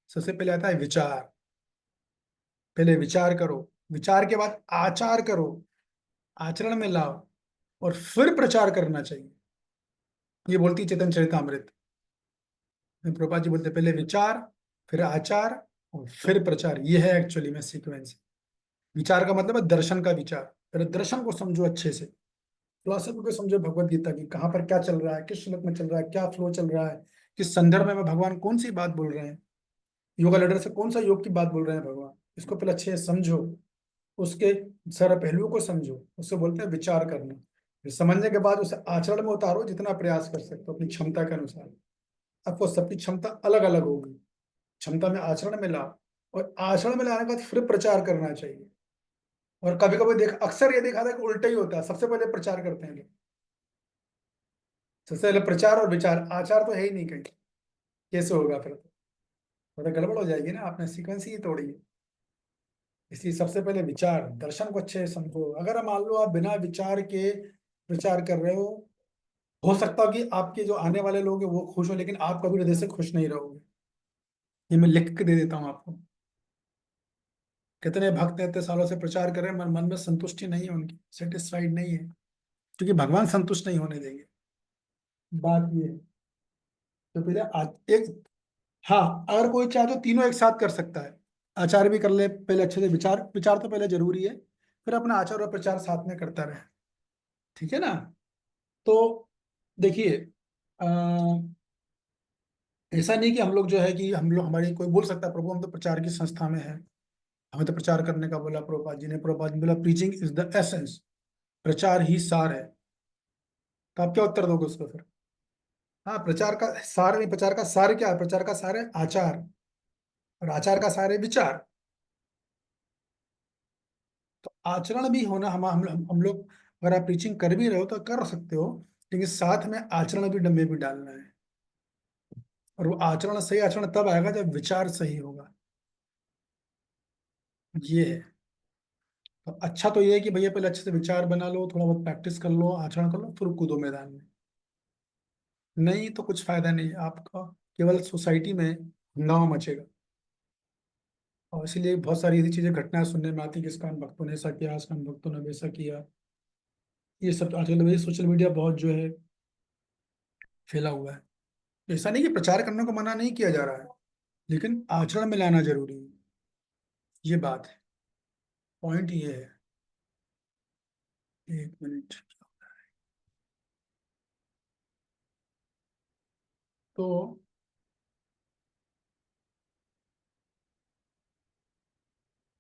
सबसे पहले आता है विचार, पहले विचार करो, विचार के बाद आचार करो, आचरण में लाओ, और फिर प्रचार करना चाहिए। ये बोलती है चेतन चरितमृत में, प्रभुपाद जी बोलते पहले विचार, फिर आचार, और फिर प्रचार, ये है एक्चुअली में सीक्वेंस। विचार का मतलब है दर्शन का विचार। पहले दर्शन को समझो अच्छे से, फिलोसफी को समझो, भगवत गीता की कहाँ पर क्या चल रहा है, किस श्लोक में चल रहा है, क्या फ्लो चल रहा है, किस संदर्भ में भगवान कौन सी बात बोल रहे हैं, योगा लेटर से कौन सा योग की बात बोल रहे हैं भगवान, इसको पहले अच्छे से समझो, उसके सारे पहलुओं को समझो, उससे बोलते हैं विचार करना। फिर समझने के बाद उसे आचरण में उतारो जितना प्रयास कर सकते हो अपनी क्षमता के अनुसार। आपको सबकी क्षमता अलग अलग होगी, क्षमता में आचरण में लाओ, और आचरण में लाने के बाद फिर प्रचार करना चाहिए। और कभी कभी अक्सर ये देखा था कि उल्टा ही होता है, सबसे पहले प्रचार करते हैं लोग, सबसे पहले प्रचार और विचार, आचार तो है ही नहीं कहीं, कैसे होगा फिर? तो गड़बड़ हो जाएगी ना, आपने सीक्वेंस ही तोड़ी है। इसलिए सबसे पहले विचार, दर्शन को अच्छे से समझो। अगर मान लो आप बिना विचार के प्रचार कर रहे हो सकता हो कि आपके जो आने वाले लोग हैं वो खुश हो, लेकिन आप कभी हृदय से खुश नहीं रहोगे। ये मैं लिख के दे देता हूँ आपको। कितने भक्त इतने सालों से प्रचार कर रहे हैं, मन में संतुष्टि नहीं है, उनकी सेटिस्फाइड नहीं है, क्योंकि भगवान संतुष्ट नहीं होने देंगे। बात ये है। तो पहले एक, हाँ, अगर कोई चाहे तो तीनों एक साथ कर सकता है, आचार भी कर ले पहले अच्छे से, विचार विचार तो पहले जरूरी है, फिर अपना आचार और प्रचार साथ में करता रहे। ठीक है ना? तो देखिए, ऐसा नहीं कि हम लोग जो है कि हम लोग, हमारी कोई बोल सकता है प्रभु हम तो प्रचार की संस्था में है, हमें तो प्रचार करने का बोला प्रभुपाद जी ने। प्रभुपाद जी ने बोला प्रीचिंग इज द एसेंस, प्रचार ही सार है। तो आप क्या उत्तर दोगे उसको फिर? हाँ, प्रचार का सार नहीं, प्रचार का सार क्या है? प्रचार का सार है आचार, और आचार का सार है विचार। तो आचरण भी होना, हम लोग, अगर आप प्रीचिंग कर भी रहे हो तो कर सकते हो, लेकिन साथ में आचरण भी डब्बे भी डालना है। और वो आचरण, सही आचरण तब आएगा जब विचार सही होगा। ये है। तो अच्छा तो ये है कि भैया पहले अच्छे से विचार बना लो, थोड़ा बहुत प्रैक्टिस कर लो, आचरण कर लो, फिर कूदो मैदान में। नहीं तो कुछ फायदा नहीं है आपका, केवल सोसाइटी में हंगामा मचेगा। और इसीलिए बहुत सारी ऐसी चीजें, घटनाएं सुनने में आती कि इस कान भक्तों ने ऐसा किया, इस कान भक्तों ने वैसा किया। ये सब आजकल वही सोशल मीडिया बहुत जो है फैला हुआ है। ऐसा नहीं कि प्रचार करने को मना नहीं किया जा रहा है, लेकिन आचरण में लाना जरूरी है। ये बात है, पॉइंट ये है। एक मिनट। तो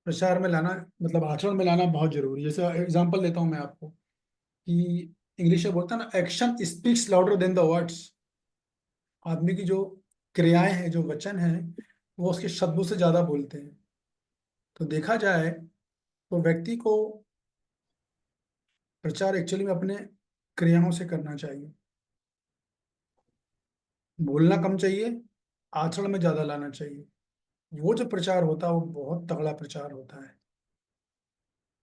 प्रचार में लाना मतलब आचरण में लाना बहुत जरूरी है। जैसे एग्जांपल देता हूँ मैं आपको कि इंग्लिश में बोलता है ना, action speaks louder than the words. आदमी की जो क्रियाएं हैं, जो वचन हैं, वो उसके शब्दों से ज्यादा बोलते हैं। तो देखा जाए तो व्यक्ति को प्रचार एक्चुअली में अपने क्रियाओं से करना चाहिए, बोलना कम चाहिए, आचरण में ज्यादा लाना चाहिए। वो जो प्रचार होता है वो बहुत तगड़ा प्रचार होता है,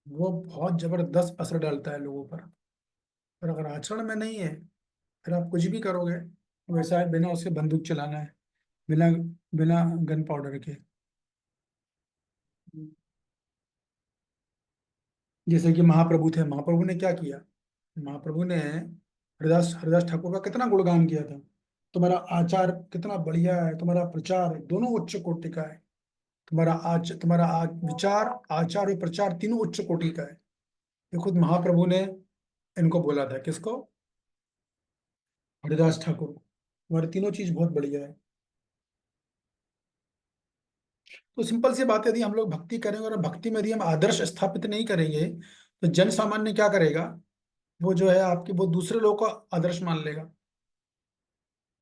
वो बहुत जबरदस्त असर डालता है लोगों पर। पर अगर आचरण में नहीं है, फिर आप कुछ भी करोगे वैसा है, बिना उसके बंदूक चलाना है, बिना बिना गन पाउडर के। जैसे कि महाप्रभु थे, महाप्रभु ने क्या किया? महाप्रभु ने हरिदास हरिदास ठाकुर का कितना गुणगान किया था। तुम्हारा आचार कितना बढ़िया है, तुम्हारा प्रचार दोनों उच्च कोटि का है, विचार, आचार और प्रचार तीनों उच्च कोटि का है। ये खुद महाप्रभु ने इनको बोला था, किसको? हरिदास ठाकुर को। तुम्हारी तीनों चीज बहुत बढ़िया है। तो सिंपल सी बात है, यदि हम लोग भक्ति करेंगे और भक्ति में यदि हम आदर्श स्थापित नहीं करेंगे, तो जन सामान्य क्या करेगा? वो जो है आपकी, वो दूसरे लोगों को आदर्श मान लेगा।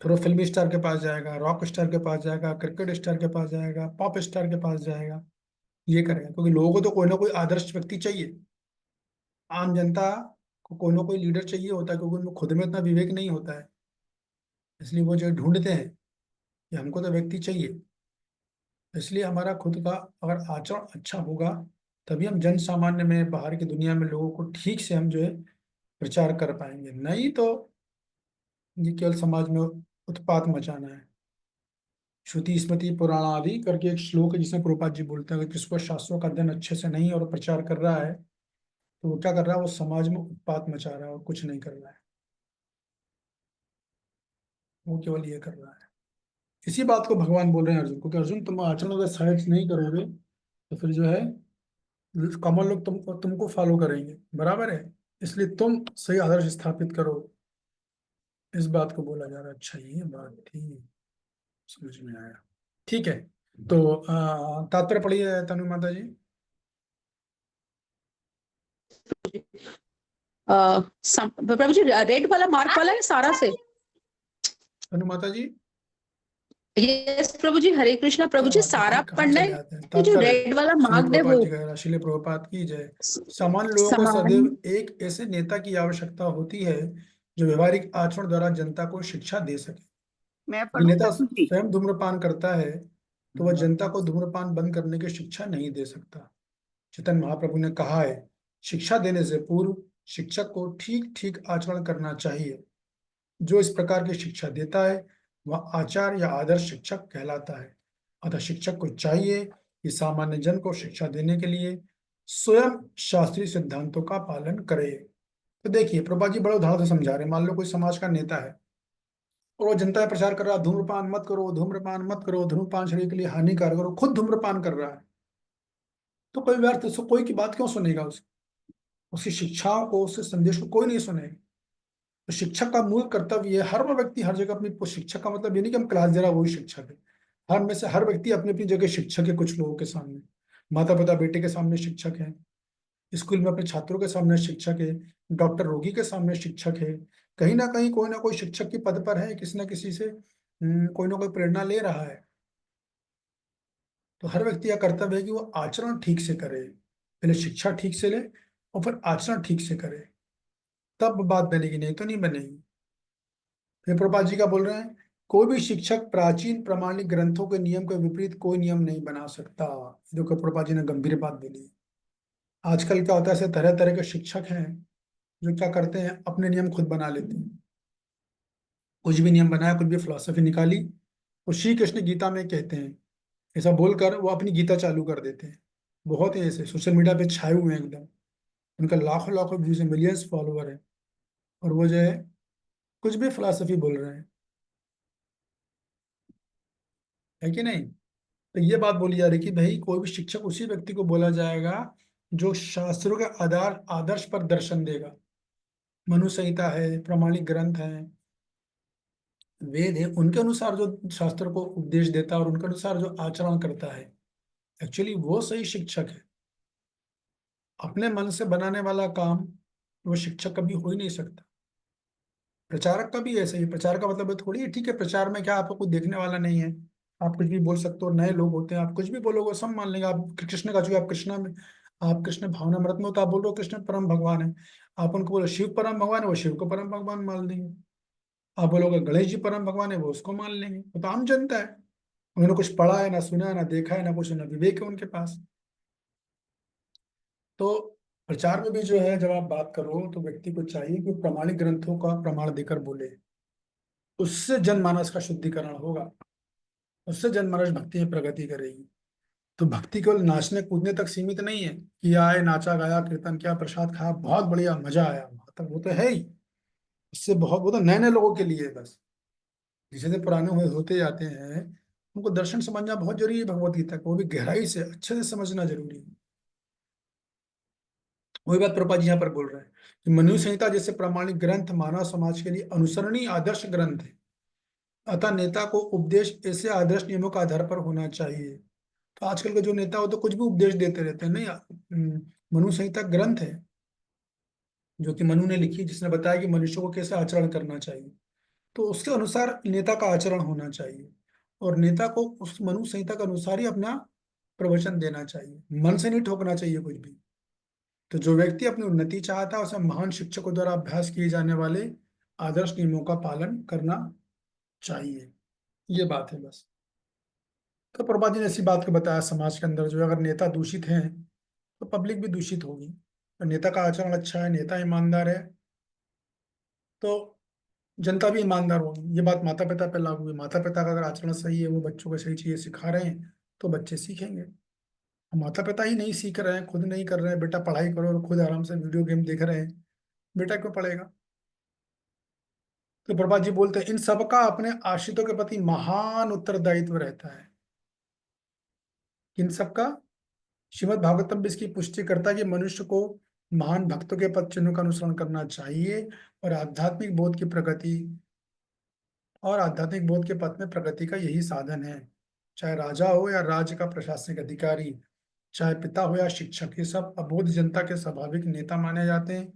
फिर वो फिल्मी स्टार के पास जाएगा, रॉक स्टार के पास जाएगा, क्रिकेट स्टार के पास जाएगा, पॉप स्टार के पास जाएगा। ये करेगा, क्योंकि लोगों को तो कोई ना कोई आदर्श व्यक्ति चाहिए। आम जनता को कोई ना कोई लीडर चाहिए होता है, क्योंकि उनको खुद में इतना विवेक नहीं होता है। इसलिए वो जो ढूंढते हैं कि हमको तो व्यक्ति चाहिए। इसलिए हमारा खुद का अगर आचरण अच्छा होगा, तभी हम जन सामान्य में, बाहर की दुनिया में लोगों को ठीक से हम जो है प्रचार कर पाएंगे। नहीं तो ये केवल समाज में उत्पात मचाना है। श्रुति स्मृति पुराण आदि करके एक श्लोक है, जिसमें प्रभुपाद जी बोलते हैं कि जिसको शास्त्रों का अध्ययन अच्छे से नहीं और प्रचार कर रहा है, तो वो क्या कर रहा है? वो समाज में उत्पात मचा रहा है और कुछ नहीं कर रहा है। वो केवल ये कर रहा है। इसी बात को भगवान बोल रहे हैं अर्जुन को कि अर्जुन, तुम आचरण अगर सहज नहीं करोगे तो फिर जो है कॉमन लोग तुमको फॉलो करेंगे, बराबर है। इसलिए तुम सही आदर्श स्थापित करो, इस बात को बोला जा रहा है। अच्छा ये बात थी, समझ में आया। ठीक है, तो तात्पर्य पढ़िए तनु माता जी। प्रभु जी रेड वाला मार्क वाला है सारा से। तनु माता जी यस प्रभु जी, हरे कृष्णा प्रभु जी, सारा कहाँ पढ़ना चले है। आते हैं, तो जो तात्पर्य। रेड वाला श्रील मार्क है प्रभुपाद वो जी का, श्रील प्रभुपाद की जय। सामान्य लोगों को समान। सदैव एक ऐसे नेता की आवश्यकता होती है जो व्यवहारिक आचरण द्वारा जनता को शिक्षा दे सके। मैं यदि पढ़ूं नेता प्रभु जी? स्वयं धूम्रपान करता है तो वह जनता को धूम्रपान बंद करने की शिक्षा नहीं दे सकता। चैतन्य महाप्रभु ने कहा है, शिक्षा देने से पूर्व शिक्षक को ठीक ठीक आचरण करना चाहिए। जो इस प्रकार की शिक्षा देता है वह आचार्य या आदर्श शिक्षक कहलाता है। अतः शिक्षक को चाहिए कि सामान्य जन को शिक्षा देने के लिए स्वयं शास्त्रीय सिद्धांतों का पालन करे। तो देखिए प्रभुपाद जी बड़े उदाहरण से समझा रहे हैं। मान लो कोई समाज का नेता है और वो जनता में प्रचार कर रहा है, धूम्रपान मत करो, धूम्रपान मत करो, धूम्रपान शरीर के लिए हानिकारक, और खुद धूम्रपान कर रहा है, तो कोई व्यर्थ उसको कोई की बात क्यों सुनेगा? उसकी शिक्षाओं को, उसके संदेश को कोई नहीं सुनेगा। तो शिक्षक का मूल कर्तव्य है, हर वो व्यक्ति हर जगह अपनी, शिक्षक का मतलब ये नहीं कि हम क्लास दे रहा वही शिक्षक है। हर में से हर व्यक्ति अपनी अपनी जगह शिक्षक है। कुछ लोगों के सामने माता पिता बेटे के सामने शिक्षक है, स्कूल में अपने छात्रों के सामने शिक्षक है, डॉक्टर रोगी के सामने शिक्षक है। कहीं ना कोई शिक्षक की पद पर है, किसी ना किसी से कोई ना कोई प्रेरणा ले रहा है। तो हर व्यक्ति का कर्तव्य है कि वो आचरण ठीक से करे, पहले शिक्षा ठीक से ले और फिर आचरण ठीक से करे, तब बात बनेगी, नहीं तो नहीं बनेगी। फिर प्रभुपाद जी का बोल रहे हैं, कोई भी शिक्षक प्राचीन प्रमाणिक ग्रंथों के नियम के विपरीत कोई नियम नहीं बना सकता। देखो प्रभुपाद जी ने गंभीर बात बोली। आजकल क्या होता है, ऐसे तरह तरह के शिक्षक हैं जो क्या करते हैं, अपने नियम खुद बना लेते हैं। कुछ भी नियम बनाया, कुछ भी फिलॉसफी निकाली, और श्री कृष्ण गीता में कहते हैं, ऐसा बोलकर वो अपनी गीता चालू कर देते हैं। बहुत ही ऐसे सोशल मीडिया पे छाए हुए हैं एकदम, उनका लाखों लाखों व्यूज है, मिलियंस फॉलोअर है, और वो जो है कुछ भी फिलॉसफी बोल रहे हैं, है कि नहीं? तो ये बात बोली जा रही है कि भाई कोई भी शिक्षक उसी व्यक्ति को बोला जाएगा जो शास्त्रों के आदर्श पर दर्शन देगा। मनु संहिता है, प्रमाणिक ग्रंथ है, वेद है, उनके अनुसार जो शास्त्र को उपदेश देता है और उनके अनुसार जो आचरण करता है, एक्चुअली वो सही शिक्षक है। अपने मन से बनाने वाला काम वो शिक्षक कभी हो ही नहीं सकता। प्रचारक का भी ऐसा ही। प्रचार का मतलब है थोड़ी है, ठीक है प्रचार में क्या आपको कुछ देखने वाला नहीं है, आप कुछ भी बोल सकते हो, नए लोग होते हैं, आप कुछ भी बोलोगे सब मान लेंगे। आप कृष्ण का, जो आप कृष्णा में, आप कृष्ण भावना मृत में हो तो आप बोल रहे हो कृष्ण परम भगवान है। आप उनको बोलो शिव परम भगवान है, वो शिव को परम भगवान मान लेंगे। आप बोलोगे गणेश जी परम भगवान है, वो उसको मान लेंगे। वो तो आम जनता है, उन्होंने कुछ पढ़ा है ना, सुना है ना, देखा है ना, कुछ ना विवेक है उनके पास। तो प्रचार में भी जो है, जब आप बात करो तो व्यक्ति को चाहिए कि प्रमाणिक ग्रंथों का प्रमाण देकर बोले। उससे जनमानस का शुद्धिकरण होगा, उससे जनमानस भक्ति में प्रगति करेगी। तो भक्ति केवल नाचने कूदने तक सीमित नहीं है कि आए, नाचा गाया, कीर्तन किया, प्रसाद खाया, बहुत बढ़िया मजा आया, तक वो तो है ही। इससे बहुत, वो तो नए नए लोगों के लिए है बस। जैसे जैसे पुराने हुए होते जाते हैं, उनको दर्शन समझना बहुत जरूरी है भगवत गीता को, वो भी गहराई से अच्छे से समझना जरूरी है। वही बात प्रभुपाद जी यहाँ पर बोल रहे हैं कि मनु संहिता जैसे प्रमाणिक ग्रंथ मानव समाज के लिए अनुसरणीय आदर्श ग्रंथ है। अतः नेता को उपदेश ऐसे आदर्श नियमों के आधार पर होना चाहिए। तो आजकल के जो नेता हो तो कुछ भी उपदेश देते रहते हैं, नहीं। मनु संहिता ग्रंथ है जो कि मनु ने लिखी, जिसने बताया कि मनुष्य को कैसे आचरण करना चाहिए, तो उसके अनुसार नेता का आचरण होना चाहिए। और नेता को उस मनु संहिता के अनुसार ही अपना प्रवचन देना चाहिए, मन से नहीं ठोकना चाहिए कुछ भी। तो जो व्यक्ति अपनी उन्नति चाहता है उसे महान शिक्षकों द्वारा अभ्यास किए जाने वाले आदर्श नियमों का पालन करना चाहिए। ये बात है बस। तो प्रभा जी ने ऐसी बात को बताया, समाज के अंदर जो अगर नेता दूषित हैं तो पब्लिक भी दूषित होगी। तो नेता का आचरण अच्छा है, नेता ईमानदार है, तो जनता भी ईमानदार होगी। ये बात माता पिता पर लागू है। माता पिता का अगर आचरण सही है, वो बच्चों को सही चीजें सिखा रहे हैं, तो बच्चे सीखेंगे। माता पिता ही नहीं सीख रहे हैं, खुद नहीं कर रहे हैं, बेटा पढ़ाई करो, और खुद आराम से वीडियो गेम देख रहे हैं, बेटा क्यों पढ़ेगा? तो प्रभा जी बोलते हैं, इन सबका अपने आश्रितों के प्रति महान उत्तरदायित्व रहता है। इन सबका श्रीमद् भागवतम भी इसकी पुष्टि करता है कि मनुष्य को महान भक्तों के पद चिन्हों का अनुसरण करना चाहिए और आध्यात्मिक बोध की प्रगति और आध्यात्मिक बोध के पथ में प्रगति का यही साधन है। चाहे राजा हो या राज्य का प्रशासनिक अधिकारी, चाहे पिता हो या शिक्षक, ये सब अबोध जनता के स्वाभाविक नेता माने जाते हैं।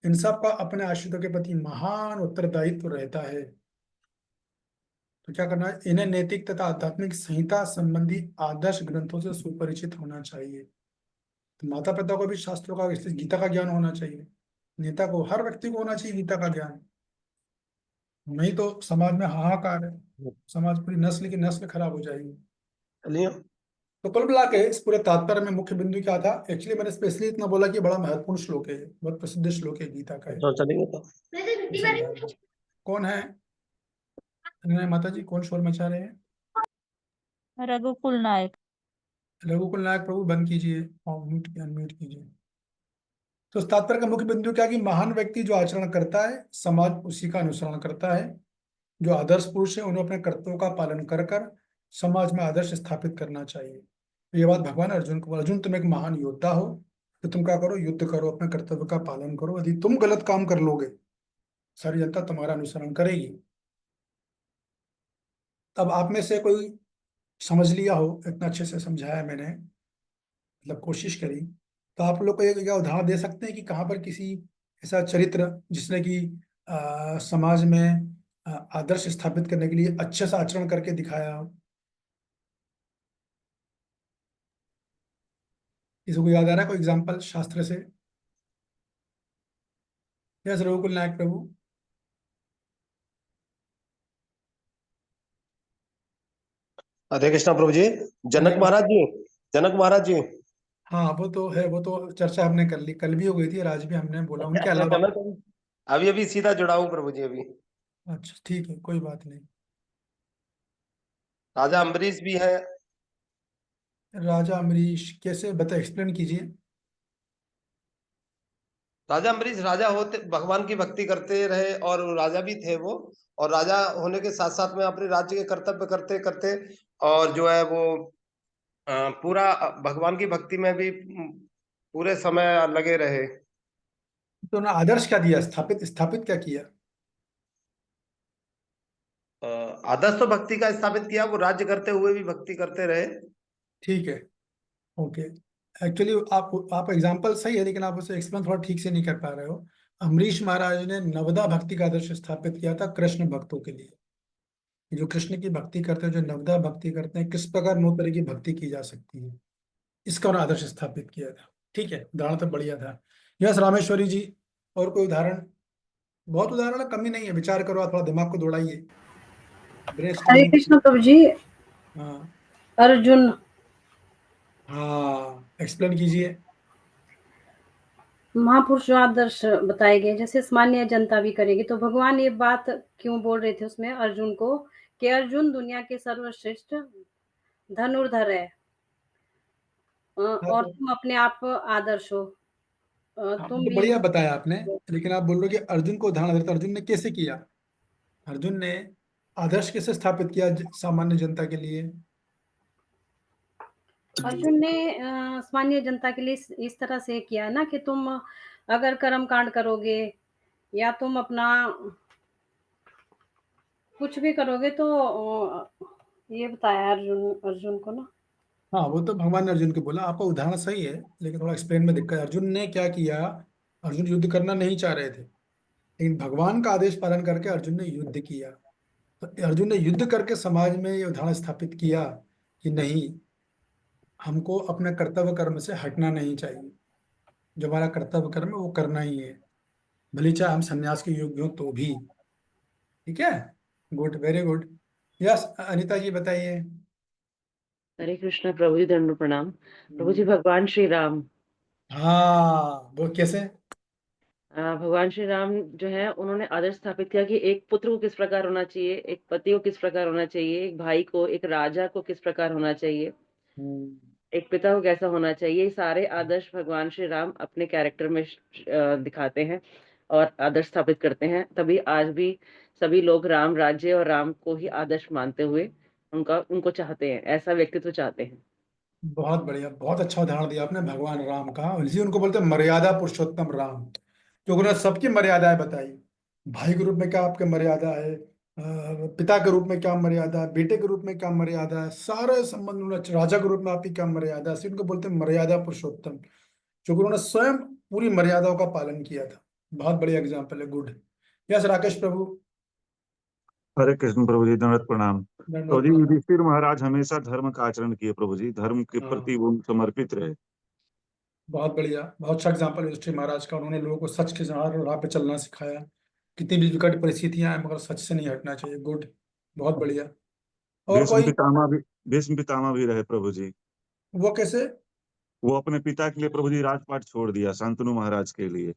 इन सब का अपने आश्रितों के प्रति महान उत्तरदायित्व रहता है। तो क्या करना है, इन्हें नैतिक तथा आध्यात्मिक संहिता संबंधी आदर्श ग्रंथों से सुपरिचित होना चाहिए। तो माता पिता को भी शास्त्रों का, इसलिए गीता का ज्ञान होना चाहिए। नेता को, हर व्यक्ति को होना चाहिए गीता का ज्ञान। नहीं तो समाज में हाहाकार है, समाज पूरी नस्ल की नस्ल खराब हो जाएगी। चलिए तो कुल मिला के इस पूरे तात्पर्य में मुख्य बिंदु क्या था? एक्चुअली मैंने स्पेशली इतना बोला कि बड़ा महत्वपूर्ण श्लोक है, बहुत प्रसिद्ध श्लोक है गीता का है। तो चलेंगे तो कौन है? माता जी कौन शोर मचा रहे हैं? रघुकुल नायक। रघुकुल नायक प्रभु बंद कीजिए और अनम्यूट कीजिए। तो इस तात्पर्य का मुख्य बिंदु क्या कि महान व्यक्ति जो आचरण करता है, समाज उसी का अनुसरण करता है। जो आदर्श पुरुष है उन्हें अपने कर्तव्यों का पालन कर कर समाज में आदर्श स्थापित करना चाहिए। तो ये बात भगवान अर्जुन को, अर्जुन तुम एक महान योद्धा हो, तो तुम क्या करो, युद्ध करो, अपने कर्तव्य का पालन करो। यदि तुम गलत काम कर लोगे, सारी जनता तुम्हारा अनुसरण करेगी। तब आप में से कोई समझ लिया हो, इतना अच्छे से समझाया मैंने, मतलब कोशिश करी, तो आप लोग को एक उदाहरण दे सकते हैं कि कहाँ पर किसी ऐसा चरित्र जिसने कि समाज में आदर्श स्थापित करने के लिए अच्छे से आचरण करके दिखाया हो? किसी को याद आ रहा है कोई एग्जाम्पल शास्त्र से? यस रघुकुल नायक प्रभु। हरे कृष्णा प्रभु जी। जनक महाराज जी, जनक महाराज जी। हाँ वो तो है, वो तो चर्चा हमने कर ली, कल भी हो गई थी और आज भी हमने बोला उनके अलावा। अभी अभी सीधा जुड़ा हूँ प्रभु जी अभी। अच्छा ठीक है, कोई बात नहीं। राजा अम्बरीश भी है। राजा अमरीश कैसे, बता, एक्सप्लेन कीजिए। राजा अम्बरीश राजा होते, भगवान की भक्ति करते रहे और राजा भी थे वो। और राजा होने के साथ साथ में अपने राज्य के कर्तव्य करते करते और जो है वो पूरा भगवान की भक्ति में भी पूरे समय लगे रहे। तो उन्होंने आदर्श क्या दिया, स्थापित स्थापित क्या किया? आदर्श तो भक्ति का स्थापित किया, वो राज्य करते हुए भी भक्ति करते रहे। ठीक है, ओके। एक्चुअली आप एग्जाम्पल सही है, लेकिन आप उसे एक्सप्लेन थोड़ा ठीक से नहीं कर पा रहे हो। अमरीश महाराज ने नवदा भक्ति का आदर्श स्थापित किया था कृष्ण भक्तों के लिए। जो कृष्ण की भक्ति करते हैं, जो नवदा भक्ति करते हैं, किस प्रकार 9 तरह की भक्ति की जा सकती है, इसका उन्होंने आदर्श स्थापित किया था। ठीक है, उदाहरण तो बढ़िया था। यस रामेश्वरी जी, और कोई उदाहरण? बहुत उदाहरण है, कमी नहीं है, विचार करो, आप थोड़ा दिमाग को दौड़ाइए। हरे कृष्ण प्रभु जी। हाँ अर्जुन। हाँ, एक्सप्लेन कीजिए। महापुरुष जो आदर्श बताए गए, जैसे सामान्य जनता भी करेगी, तो भगवान ये बात क्यों बोल रहे थे उसमें अर्जुन को कि अर्जुन दुनिया के सर्वश्रेष्ठ धनुर्धर है और तुम अपने आप आदर्श हो। तुम तो भी बढ़िया बताया आपने, लेकिन आप बोल रहे हो कि अर्जुन को उदाहरण देते, अर्जुन ने कैसे किया? अर्जुन ने आदर्श कैसे स्थापित किया सामान्य जनता के लिए? अर्जुन ने सामान्य जनता के लिए इस तरह से किया ना कि तुम अगर कर्म कांड करोगे या तुम अपना कुछ भी करोगे तो ये बताया अर्जुन को ना। हाँ वो तो भगवान ने अर्जुन को बोला, आपका उदाहरण सही है, लेकिन थोड़ा एक्सप्लेन में दिक्कत है। अर्जुन ने क्या किया? अर्जुन युद्ध करना नहीं चाह रहे थे, लेकिन भगवान का आदेश पालन करके अर्जुन ने युद्ध किया। तो अर्जुन ने युद्ध करके समाज में ये उदाहरण स्थापित किया कि नहीं, हमको अपने कर्तव्य कर्म से हटना नहीं चाहिए। जो हमारा कर्तव्य कर्म है वो करना ही है, भले चाहे हम संन्यास के योग्य हो तो भी। ठीक है, good, very good. Yes Anita ji बताइए। हरे कृष्ण प्रभु जी, दंड प्रणाम। प्रभु जी, भगवान श्री राम। हाँ वो कैसे? भगवान श्री राम जो है उन्होंने आदर्श स्थापित किया कि एक पुत्र को किस प्रकार होना चाहिए, एक पति को किस प्रकार होना चाहिए, एक भाई को, एक राजा को किस प्रकार होना चाहिए, एक पिता को कैसा होना चाहिए। ये सारे आदर्श भगवान श्री राम अपने कैरेक्टर में दिखाते हैं और आदर्श स्थापित करते हैं। तभी आज भी सभी लोग राम राज्य और राम को ही आदर्श मानते हुए उनको चाहते हैं, ऐसा व्यक्तित्व चाहते हैं। बहुत बढ़िया, बहुत अच्छा उदाहरण दिया आपने भगवान राम का, और इसी उनको बोलते हैं मर्यादा पुरुषोत्तम राम, क्योंकि उन्होंने सबकी मर्यादाएं बताई। भाई के रूप में क्या आपके मर्यादा है, पिता के रूप में क्या मर्यादा है, बेटे के रूप में क्या मर्यादा है, सारे संबंध उन्होंने, राजा के रूप में आपकी क्या मर्यादा है, इसी उनको बोलते हैं मर्यादा पुरुषोत्तम, क्योंकि उन्होंने स्वयं पूरी मर्यादाओं का पालन किया था। बहुत बढ़िया एग्जाम्पल है, गुड। यस राकेश प्रभु। हरे कृष्ण प्रभु जी, दंडवत प्रणाम। तो दंडवत जी, प्रणाम। युधिष्ठिर महाराज हमेशा धर्म का आचरण किए प्रभु जी, धर्म के हाँ, प्रति वो समर्पित रहे। बहुत बढ़िया, बहुत अच्छा एग्जाम्पल है युधिष्ठिर महाराज का, उन्होंने लोगों को सच के राह पे चलना सिखाया। कितनी भी विकट परिस्थितियां आए मगर सच से नहीं हटना चाहिए, गुड, बहुत बढ़िया। और भीष्म कोई? पितामह भी भीष्म पितामह भी रहे प्रभु जी। वो कैसे? वो अपने पिता के लिए प्रभु जी राजपाट छोड़ दिया, शांतनु महाराज के लिए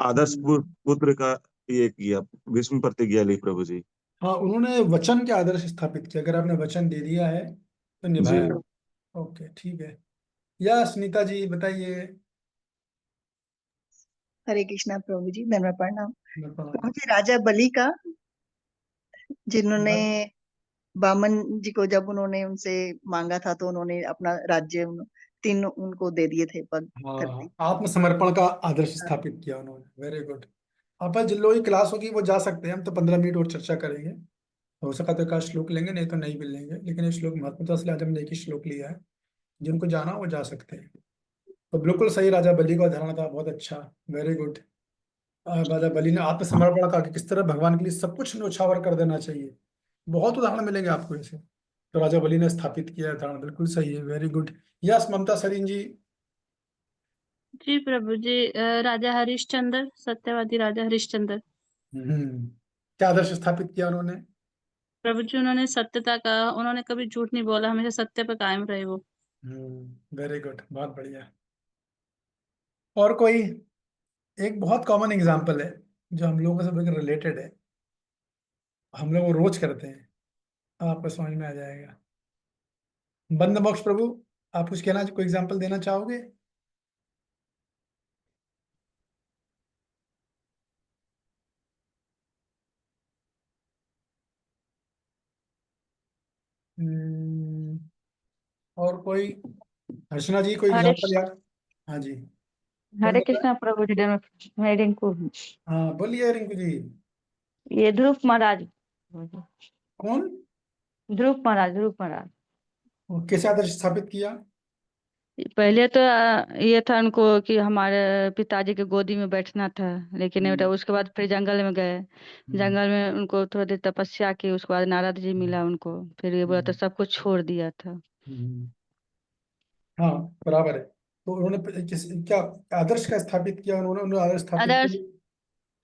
आदर्श हम्म, पुत्र का ये किया, भीष्म प्रतिज्ञा ली प्रभु जी। हाँ, उन्होंने वचन के आदर्श स्थापित किया, अगर आपने वचन दे दिया है तो जी, निभाया। ओके, ठीक है। या सुनीता जी बताइए। हरे कृष्णा प्रभु जी, धन्यवाद प्रणाम। प्रणाम। प्रभु जी, राजा बलि का, जिन्होंने बामन जी को जब उन्होंने उनसे मांगा था तो उन्होंने अपना राज्य तीन उनको दे दिए थे पग धरती। हाँ, आत्मसमर्पण का आदर्श स्थापित किया उन्होंने, वेरी गुड। आप जिन लोगों की क्लास होगी वो जा सकते हैं, हम तो 15 मिनट और चर्चा करेंगे, हो सका तो एक आध श्लोक लेंगे, नहीं तो नहीं भी लेंगे, लेकिन ये श्लोक महत्वता से आज हमने एक ही श्लोक लिया है, जिनको जाना वो जा सकते हैं। तो बिल्कुल सही, राजा बलि का उदाहरण था, बहुत अच्छा, वेरी गुड। राजा बलि ने आत्मसमर्पण का, कि किस तरह भगवान के लिए सब कुछ न्योछावर कर देना चाहिए, बहुत उदाहरण मिलेंगे आपको ऐसे। तो राजा बलि ने स्थापित किया उदाहरण, बिल्कुल सही है, वेरी गुड। यस ममता सरीन जी। जी प्रभु जी, राजा हरिश्चंद्र, सत्यवादी राजा हरिश्चंद्र। क्या आदर्श स्थापित किया उन्होंने? प्रभु जी उन्होंने सत्यता का, उन्होंने कभी झूठ नहीं बोला, हमेशा सत्य पर कायम रहे वो। वेरी गुड, बहुत बढ़िया। और कोई? एक बहुत कॉमन एग्जाम्पल है जो हम लोगों से बिल्कुल रिलेटेड है, हम लोग वो रोज करते हैं, आपको समझ में आ जाएगा। बंद मोक्ष प्रभु, आप कुछ कहना, कोई एग्जाम्पल देना चाहोगे? हम्म, और कोई? अर्चना जी कोई हरे एग्जाम्पल यार? हाँ जी, कौन हरे बोल रहा है? कृष्णा प्रभु जी, मैं रिंकू हूँ। हाँ बोलिए रिंकू जी। ये ध्रुव महाराज, कौन? ध्रुव महाराज। वो कैसे आदर्श स्थापित किया? पहले तो ये था उनको कि हमारे पिताजी के गोदी में बैठना था, लेकिन नहीं बेटा, उसके बाद फिर जंगल में गए। हम्म, जंगल में उनको थोड़ी देर तपस्या की, उसके बाद नारद जी मिला उनको, फिर ये बोला तो हम्म, सब कुछ छोड़ दिया था। हम्म, हाँ, बराबर है। तो उन्होंने क्या आदर्श का स्थापित किया उन्होंने? उन्होंने आदर्श स्थापित आदर्श, किया।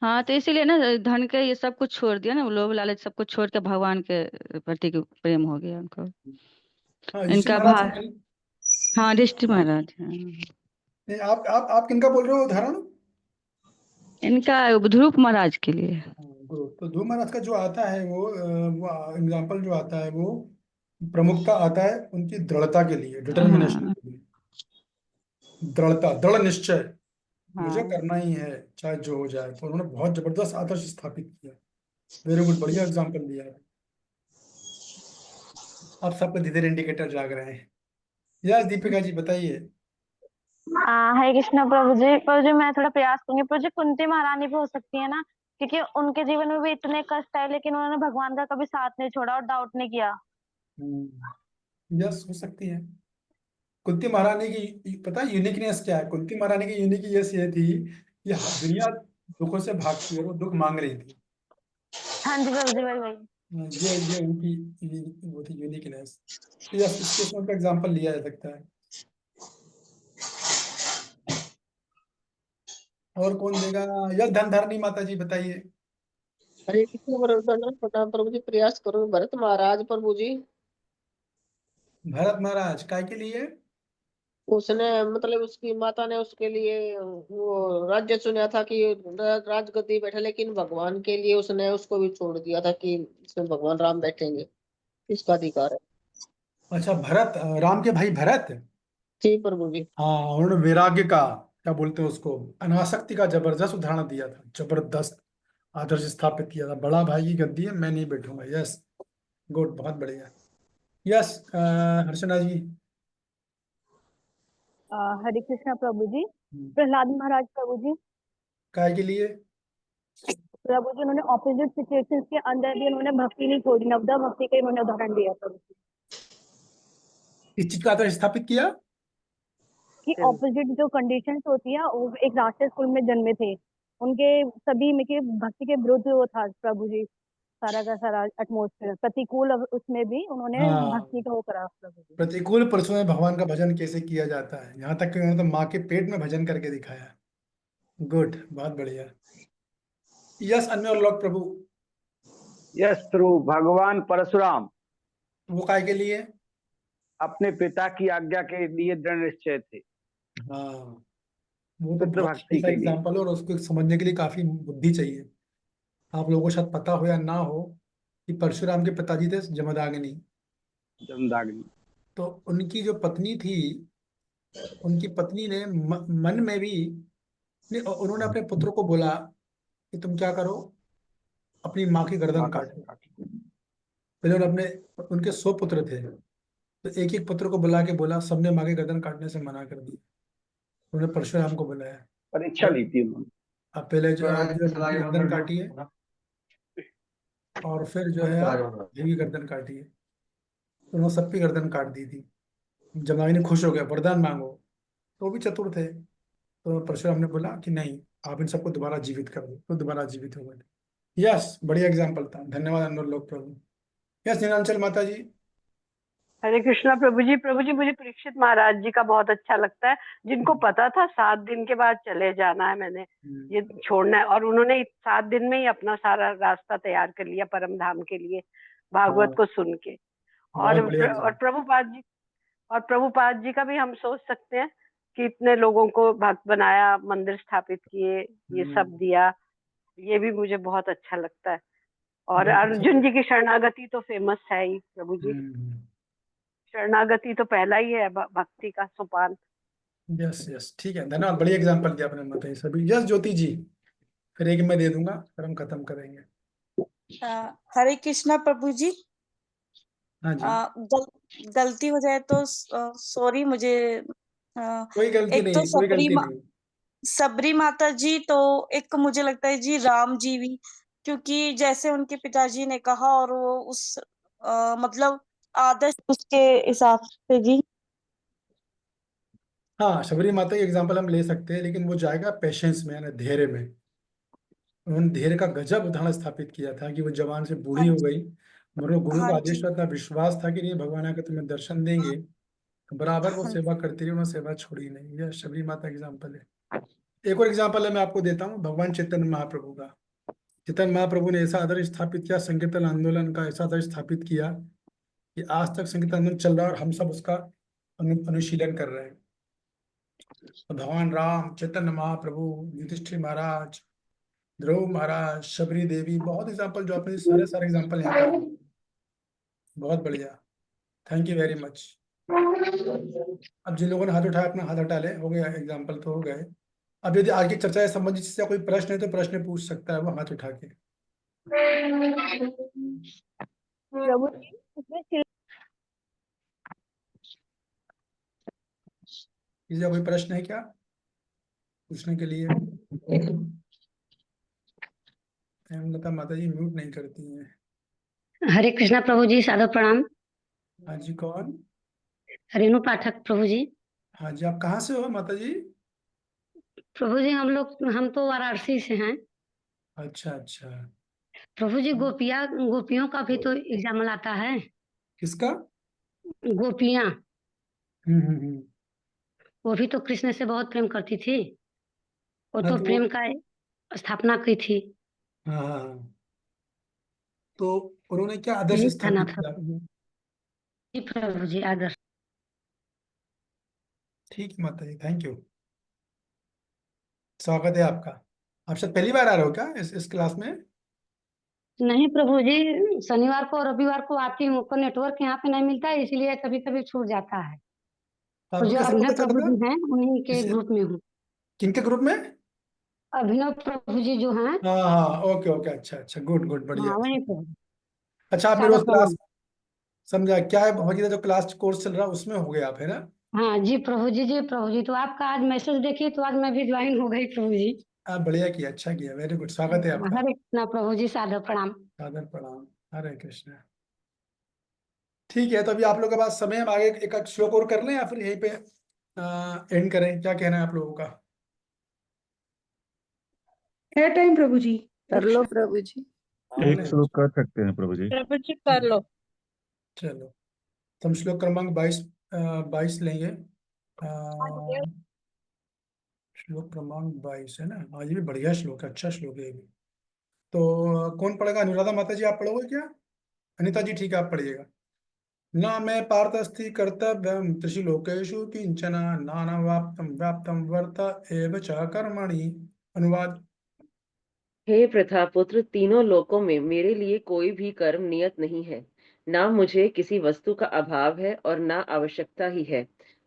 हाँ, तो इसीलिए ना धन के ये सब कुछ छोड़ दिया ना, लोभ लालच सब कुछ छोड़ के भगवान के प्रति प्रेम हो गया उनको। हाँ, युधिष्ठिर इनका महाराज भा का नहीं? हाँ, युधिष्ठिर महाराज, हाँ। नहीं, आप किनका बोल रहे हो उदाहरण? इनका ध्रुव महाराज के लिए। गुरु, तो ध्रुव महाराज का जो आता है वो एग्जाम्पल जो आता है वो प्रमुखता आता है उनकी दृढ़ता के लिए, डिटर्मिनेशन हाँ, के लिए। दृढ़ता, दृढ़ निश्चय, मुझे हाँ। करना ही है चाहे जो हो जाए, तो उन्होंने बहुत जबरदस्त आदर्श स्थापित किया। वेरी गुड, बढ़िया एग्जाम्पल दिया है। आप सबको धीरे इंडिकेटर जाग रहे हैं। यस दीपिका जी बताइए। हरे कृष्णा प्रभु जी। प्रभु जी, मैं थोड़ा प्रयास करूंगी। प्रभु जी, कुंती महारानी भी हो सकती है ना, क्योंकि उनके जीवन में भी इतने कष्ट आए लेकिन उन्होंने भगवान का कभी साथ नहीं छोड़ा और डाउट नहीं किया। यस हो सकती है। कुंती महारानी की पता है यूनिकनेस क्या है? कुंती महारानी की यूनिकनेस ये थी कि दुनिया दुखों से भागती है और वो दुख मांग रही थी। हाँ जी प्रभु जी, वही वही। ये उनकी वो थी यूनिकनेस। तो यस, इस केस में उनका एग्जाम्पल लिया जा सकता है। और कौन देगा? यस धनधारिणी माता जी बताइए। हरे कृष्ण प्रणाम प्रभु जी, प्रयास करो। भरत महाराज प्रभु जी, भरत महाराज काय के लिए? उसने मतलब उसकी माता ने उसके लिए वो राज्य चुना था कि राजगद्दी बैठे, लेकिन भगवान के लिए उसने उसको भी छोड़ दिया था कि इसमें भगवान राम बैठेंगे, इसका अधिकार है। अच्छा, भरत, राम के भाई भरत। जी प्रभु जी। हाँ, उन्होंने वैराग्य का, क्या बोलते हैं उसको, अनासक्ति का जबरदस्त उदाहरण दिया था, जबरदस्त आदर्श स्थापित किया था। बड़ा भाई की गद्दी है, मैं नहीं बैठूंगा। यस गुड, बहुत बढ़िया। यस हर्षना जी। हरे कृष्णा प्रभु जी। प्रहलाद महाराज प्रभु जी, काय के लिए? प्रभु जी उन्होंने ऑपोजिट सिचुएशंस के अंदर भी उन्होंने भक्ति नहीं छोड़ी, नवदा भक्ति का उन्होंने उदाहरण दिया प्रभु जी इस चीज का आदर्श स्थापित किया कि ऑपोजिट जो कंडीशंस होती है, वो एक राष्ट्रीय स्कूल में जन्मे थे, उनके सभी में के भक्ति के विरुद्ध वो था प्रभु जी, सारा का सारा एटमोस्फेयर प्रतिकूल, उसमें भी उन्होंने हाँ। भक्ति का वो करा प्रभु जी। प्रतिकूल परिस्थितियों में भगवान का भजन कैसे किया जाता है, यहाँ तक कि उन्होंने तो माँ के पेट में भजन करके दिखाया। गुड, बहुत बढ़िया। यस, अन्य और लोग प्रभु। यस प्रभु, भगवान परशुराम वो काय के लिए? अपने पिता की आज्ञा के लिए दृढ़ निश्चय थे। हाँ, वो तो पुत्र बहुत भक्ति अच्छा के लिए। एग्जाम्पल है और उसको समझने के लिए काफी बुद्धि चाहिए। आप लोगों को शायद पता हो या ना हो कि परशुराम के पिताजी थे जमदाग्नि। जमदाग्नि। तो उनकी जो पत्नी थी, उनकी पत्नी ने मन में भी उन्होंने अपने पुत्र को बोला कि तुम क्या करो, अपनी माँ की गर्दन काटो। पहले उन्होंने उनके 100 पुत्र थे, तो एक एक पुत्र को बुला के बोला, सबने माँ की गर्दन काटने से मना कर दी। उन्होंने परशुराम को बुलाया, परीक्षा ली थी उन्होंने। अब पहले जो है गर्दन काटिए और फिर जो है आप देवी गर्दन काटिए। उन्होंने सबकी गर्दन काट दी थी। जमदाग्नि खुश हो गया, वरदान मांगो, तो वो भी चतुर थे। तो परशुराम ने बोला कि नहीं, आप इन सबको दोबारा जीवित कर दो, तो दोबारा जीवित हो गए। यस, बढ़िया एग्जाम्पल था। धन्यवाद अनुलोक प्रभु। यस, नीलांचल माता जी। हरे कृष्णा प्रभु जी। प्रभु जी, मुझे परीक्षित महाराज जी का बहुत अच्छा लगता है, जिनको पता था 7 दिन के बाद चले जाना है, मैंने ये छोड़ना है, और उन्होंने 7 दिन में ही अपना सारा रास्ता तैयार कर लिया परम धाम के लिए, भागवत को सुन के। और प्रभुपाद जी का भी हम सोच सकते हैं कि इतने लोगों को भक्त बनाया, मंदिर स्थापित किए, ये सब दिया, ये भी मुझे बहुत अच्छा लगता है। और अर्जुन जी की शरणागति तो फेमस है ही प्रभु जी, शरणागति तो पहला ही है भक्ति का सोपान। यस यस, ठीक है, धन्यवाद। बढ़िया एग्जाम्पल दिया आपने माता जी सभी। यस ज्योति जी, फिर एक मैं दे दूंगा, फिर हम खत्म करेंगे। हरे कृष्णा प्रभु जी। हाँ जी। गलती हो जाए तो सॉरी, मुझे कोई गलती एक नहीं, तो कोई गलती नहीं। सबरी माता जी, तो एक मुझे लगता है जी राम जी भी, क्योंकि जैसे उनके पिताजी ने कहा और वो उस मतलब आदर्श उसके हिसाब से जी। हाँ, शबरी माता की एग्जाम्पल हम ले सकते हैं, लेकिन वो जाएगा पेशेंस में, यानी धैर्य में। उन्होंने धैर्य का गजब उदाहरण स्थापित किया था कि वो जवान से बूढ़ी हो गई, मगर गुरु का आदेश था, इतना विश्वास था कि नहीं भगवान आकर तुम्हें दर्शन देंगे, तो बराबर वो सेवा करती रही, उन्होंने सेवा छोड़ी नहीं। यह शबरी माता एग्जाम्पल है। एक और एग्जाम्पल है, मैं आपको देता हूँ भगवान चैतन्य महाप्रभु का। चैतन्य महाप्रभु ने ऐसा आदर्श स्थापित किया, संकीर्तन आंदोलन का ऐसा आदर्श स्थापित किया कि आज तक संकीर्तन आंदोलन चल रहा है और हम सब उसका अनुशीलन कर रहे हैं। तो भगवान राम, चैतन्य महाप्रभु, युधिष्ठिर महाराज, ध्रुव महाराज, शबरी देवी, बहुत एग्जाम्पल जो आपने सारे एग्जाम्पल यहाँ पर, बहुत बढ़िया, थैंक यू वेरी मच। अब जिन लोगों ने हाथ उठाया अपना हाथ हटा ले, हो गया, एग्जाम्पल तो हो गए। अब यदि आगे चर्चा से संबंधित से कोई प्रश्न है तो प्रश्न पूछ सकता है वो हाथ उठा के। प्रभु जी, किसी का कोई प्रश्न है क्या पूछने के लिए? लता माता जी म्यूट नहीं करती हैं। हरे कृष्णा प्रभु जी, सादर प्रणाम। हाँ जी, कौन? रेणु पाठक प्रभु जी। हाँ जी, आप कहाँ से हो माता जी? प्रभु जी हम तो वाराणसी से हैं। अच्छा अच्छा। प्रभु जी, गोपियों का भी तो एग्जाम्पल आता है। किसका? गोपियां। हम्म। वो भी तो कृष्ण से बहुत प्रेम करती थी, वो हाँ, तो प्रेम का स्थापना की थी। हाँ, तो उन्होंने क्या आदर्श यही कहना स्थापित था किया? जी प्रभु जी, आदर्श। ठीक है माता जी, थैंक यू, स्वागत है आपका। आप शायद पहली बार आ रहे हो क्या इस क्लास में? नहीं प्रभु जी, शनिवार को और रविवार को आती हूँ, पर नेटवर्क यहाँ पे नहीं मिलता है, इसलिए कभी कभी छूट जाता है। और आपको जो कैसे अभिनव पता प्रभु चला? जी हैं उन्हीं के ग्रुप में हूँ। किनके ग्रुप में? अभिनव प्रभु जी जो हैं। हाँ, ओके ओके, अच्छा अच्छा, गुड बढ़िया। हाँ, वहीं पे। अच्छा, आपने रोज क्लास, समझा क्या है भगवद गीता जो क्लास कोर्स चल रहा है उसमें हो गया आप, है ना? हाँ जी प्रभु जी, तो आपका आज मैसेज देखी तो आज मैं भी ज्वाइन हो गई प्रभु जी। आप बढ़िया किया, अच्छा किया, वेरी गुड, स्वागत है आपका। हरे कृष्णा प्रभु जी, सादर प्रणाम। सादर प्रणाम। हरे कृष्ण। ठीक है, तो अभी आप लोग के पास समय है, हम आगे एक श्लोक और कर लें या फिर यहीं पे एंड करें, क्या कहना है आप लोगों का? है टाइम प्रभु जी? कर लो प्रभु जी। एक श्लोक कर सकते हैं प्रभु जी। प्रभु जी कर लो। चलो, तो हम श्लोक क्रमांक 22 लेंगे। श्लोक क्रमांक 22 है ना? हाँ, ये भी बढ़िया श्लोक है, अच्छा श्लोक है ये भी। तो कौन पढ़ेगा? अनुराधा माता जी आप पढ़ोगे क्या? अनिता जी ठीक है, आप पढ़िएगा। न मैं पार्थस्ति कर्तव्यम त्रिशिलोकेषु किंचन नानावाप्तम व्याप्तम वर्त एव च कर्मणि। अनुवाद। हे प्रथापुत्र, तीनों लोकों में मेरे लिए कोई भी कर्म नियत नहीं है। ना मुझे किसी वस्तु का अभाव है और ना आवश्यकता ही है,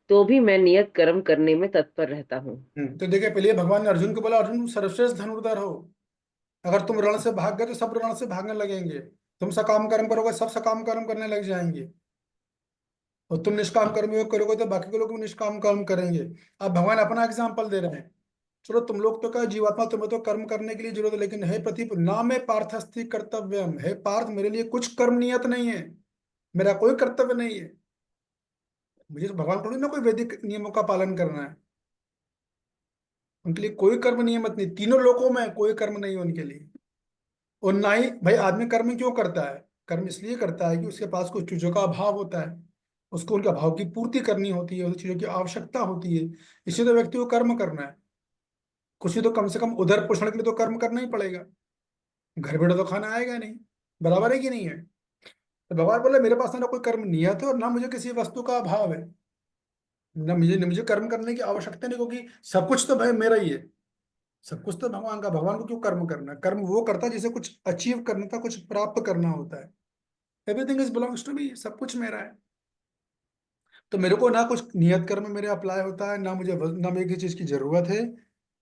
तो भी मैं नियत कर्म करने में तत्पर रहता हूँ। तो देखिए, पहले भगवान ने अर्जुन को बोला, अर्जुन सर्वश्रेष्ठ धनुर्धर हो। अगर तुम रण से भाग गए तो सब रण से भागने लगेंगे। तुम सकाम कर्म करोगे, सब सकाम कर्म करने लग जाएंगे। और तुम निष्काम कर्म योग करोगे तो बाकी के लोग भी निष्काम कर्म करेंगे। अब भगवान अपना एग्जाम्पल दे रहे हैं। चलो, तुम लोग तो क्या जीवात्मा, तुम्हें तो कर्म करने के लिए जरूरत है, लेकिन हे प्रतीप ना मैं पार्थस्थि कर्तव्यम, हे पार्थ मेरे लिए कुछ कर्म नियत नहीं है, मेरा कोई कर्तव्य नहीं है। मुझे तो भगवान थोड़ी ना कोई वैदिक नियमों का पालन करना है। उनके लिए कोई कर्म नियमित नहीं, तीनों लोकों में कोई कर्म नहीं है उनके लिए। और ना ही भाई, आदमी कर्म क्यों करता है? कर्म इसलिए करता है कि उसके पास कुछ चीजों का अभाव होता है, उसको उनके अभाव की पूर्ति करनी होती है, उन चीजों की आवश्यकता होती है, इसलिए तो व्यक्ति को कर्म करना है। कुछ भी तो कम से कम उधर पोषण के लिए तो कर्म करना ही पड़ेगा, घर बैठे तो खाना आएगा नहीं। बराबर है कि नहीं है? तो भगवान बोले मेरे पास ना कोई कर्म नियत है और ना मुझे किसी वस्तु का अभाव है, ना मुझे कर्म करने की आवश्यकता नहीं, क्योंकि सब कुछ तो भाई मेरा ही है। सब कुछ तो भगवान का, भगवान को क्यों कर्म करना है? कर्म वो करता है जिसे कुछ अचीव करना था, कुछ प्राप्त करना होता है। Everything is belongs to me, सब कुछ मेरा है। तो मेरे को ना कुछ नियत कर्म मेरे अप्लाई होता है, ना ना मुझे किसी चीज की जरूरत है,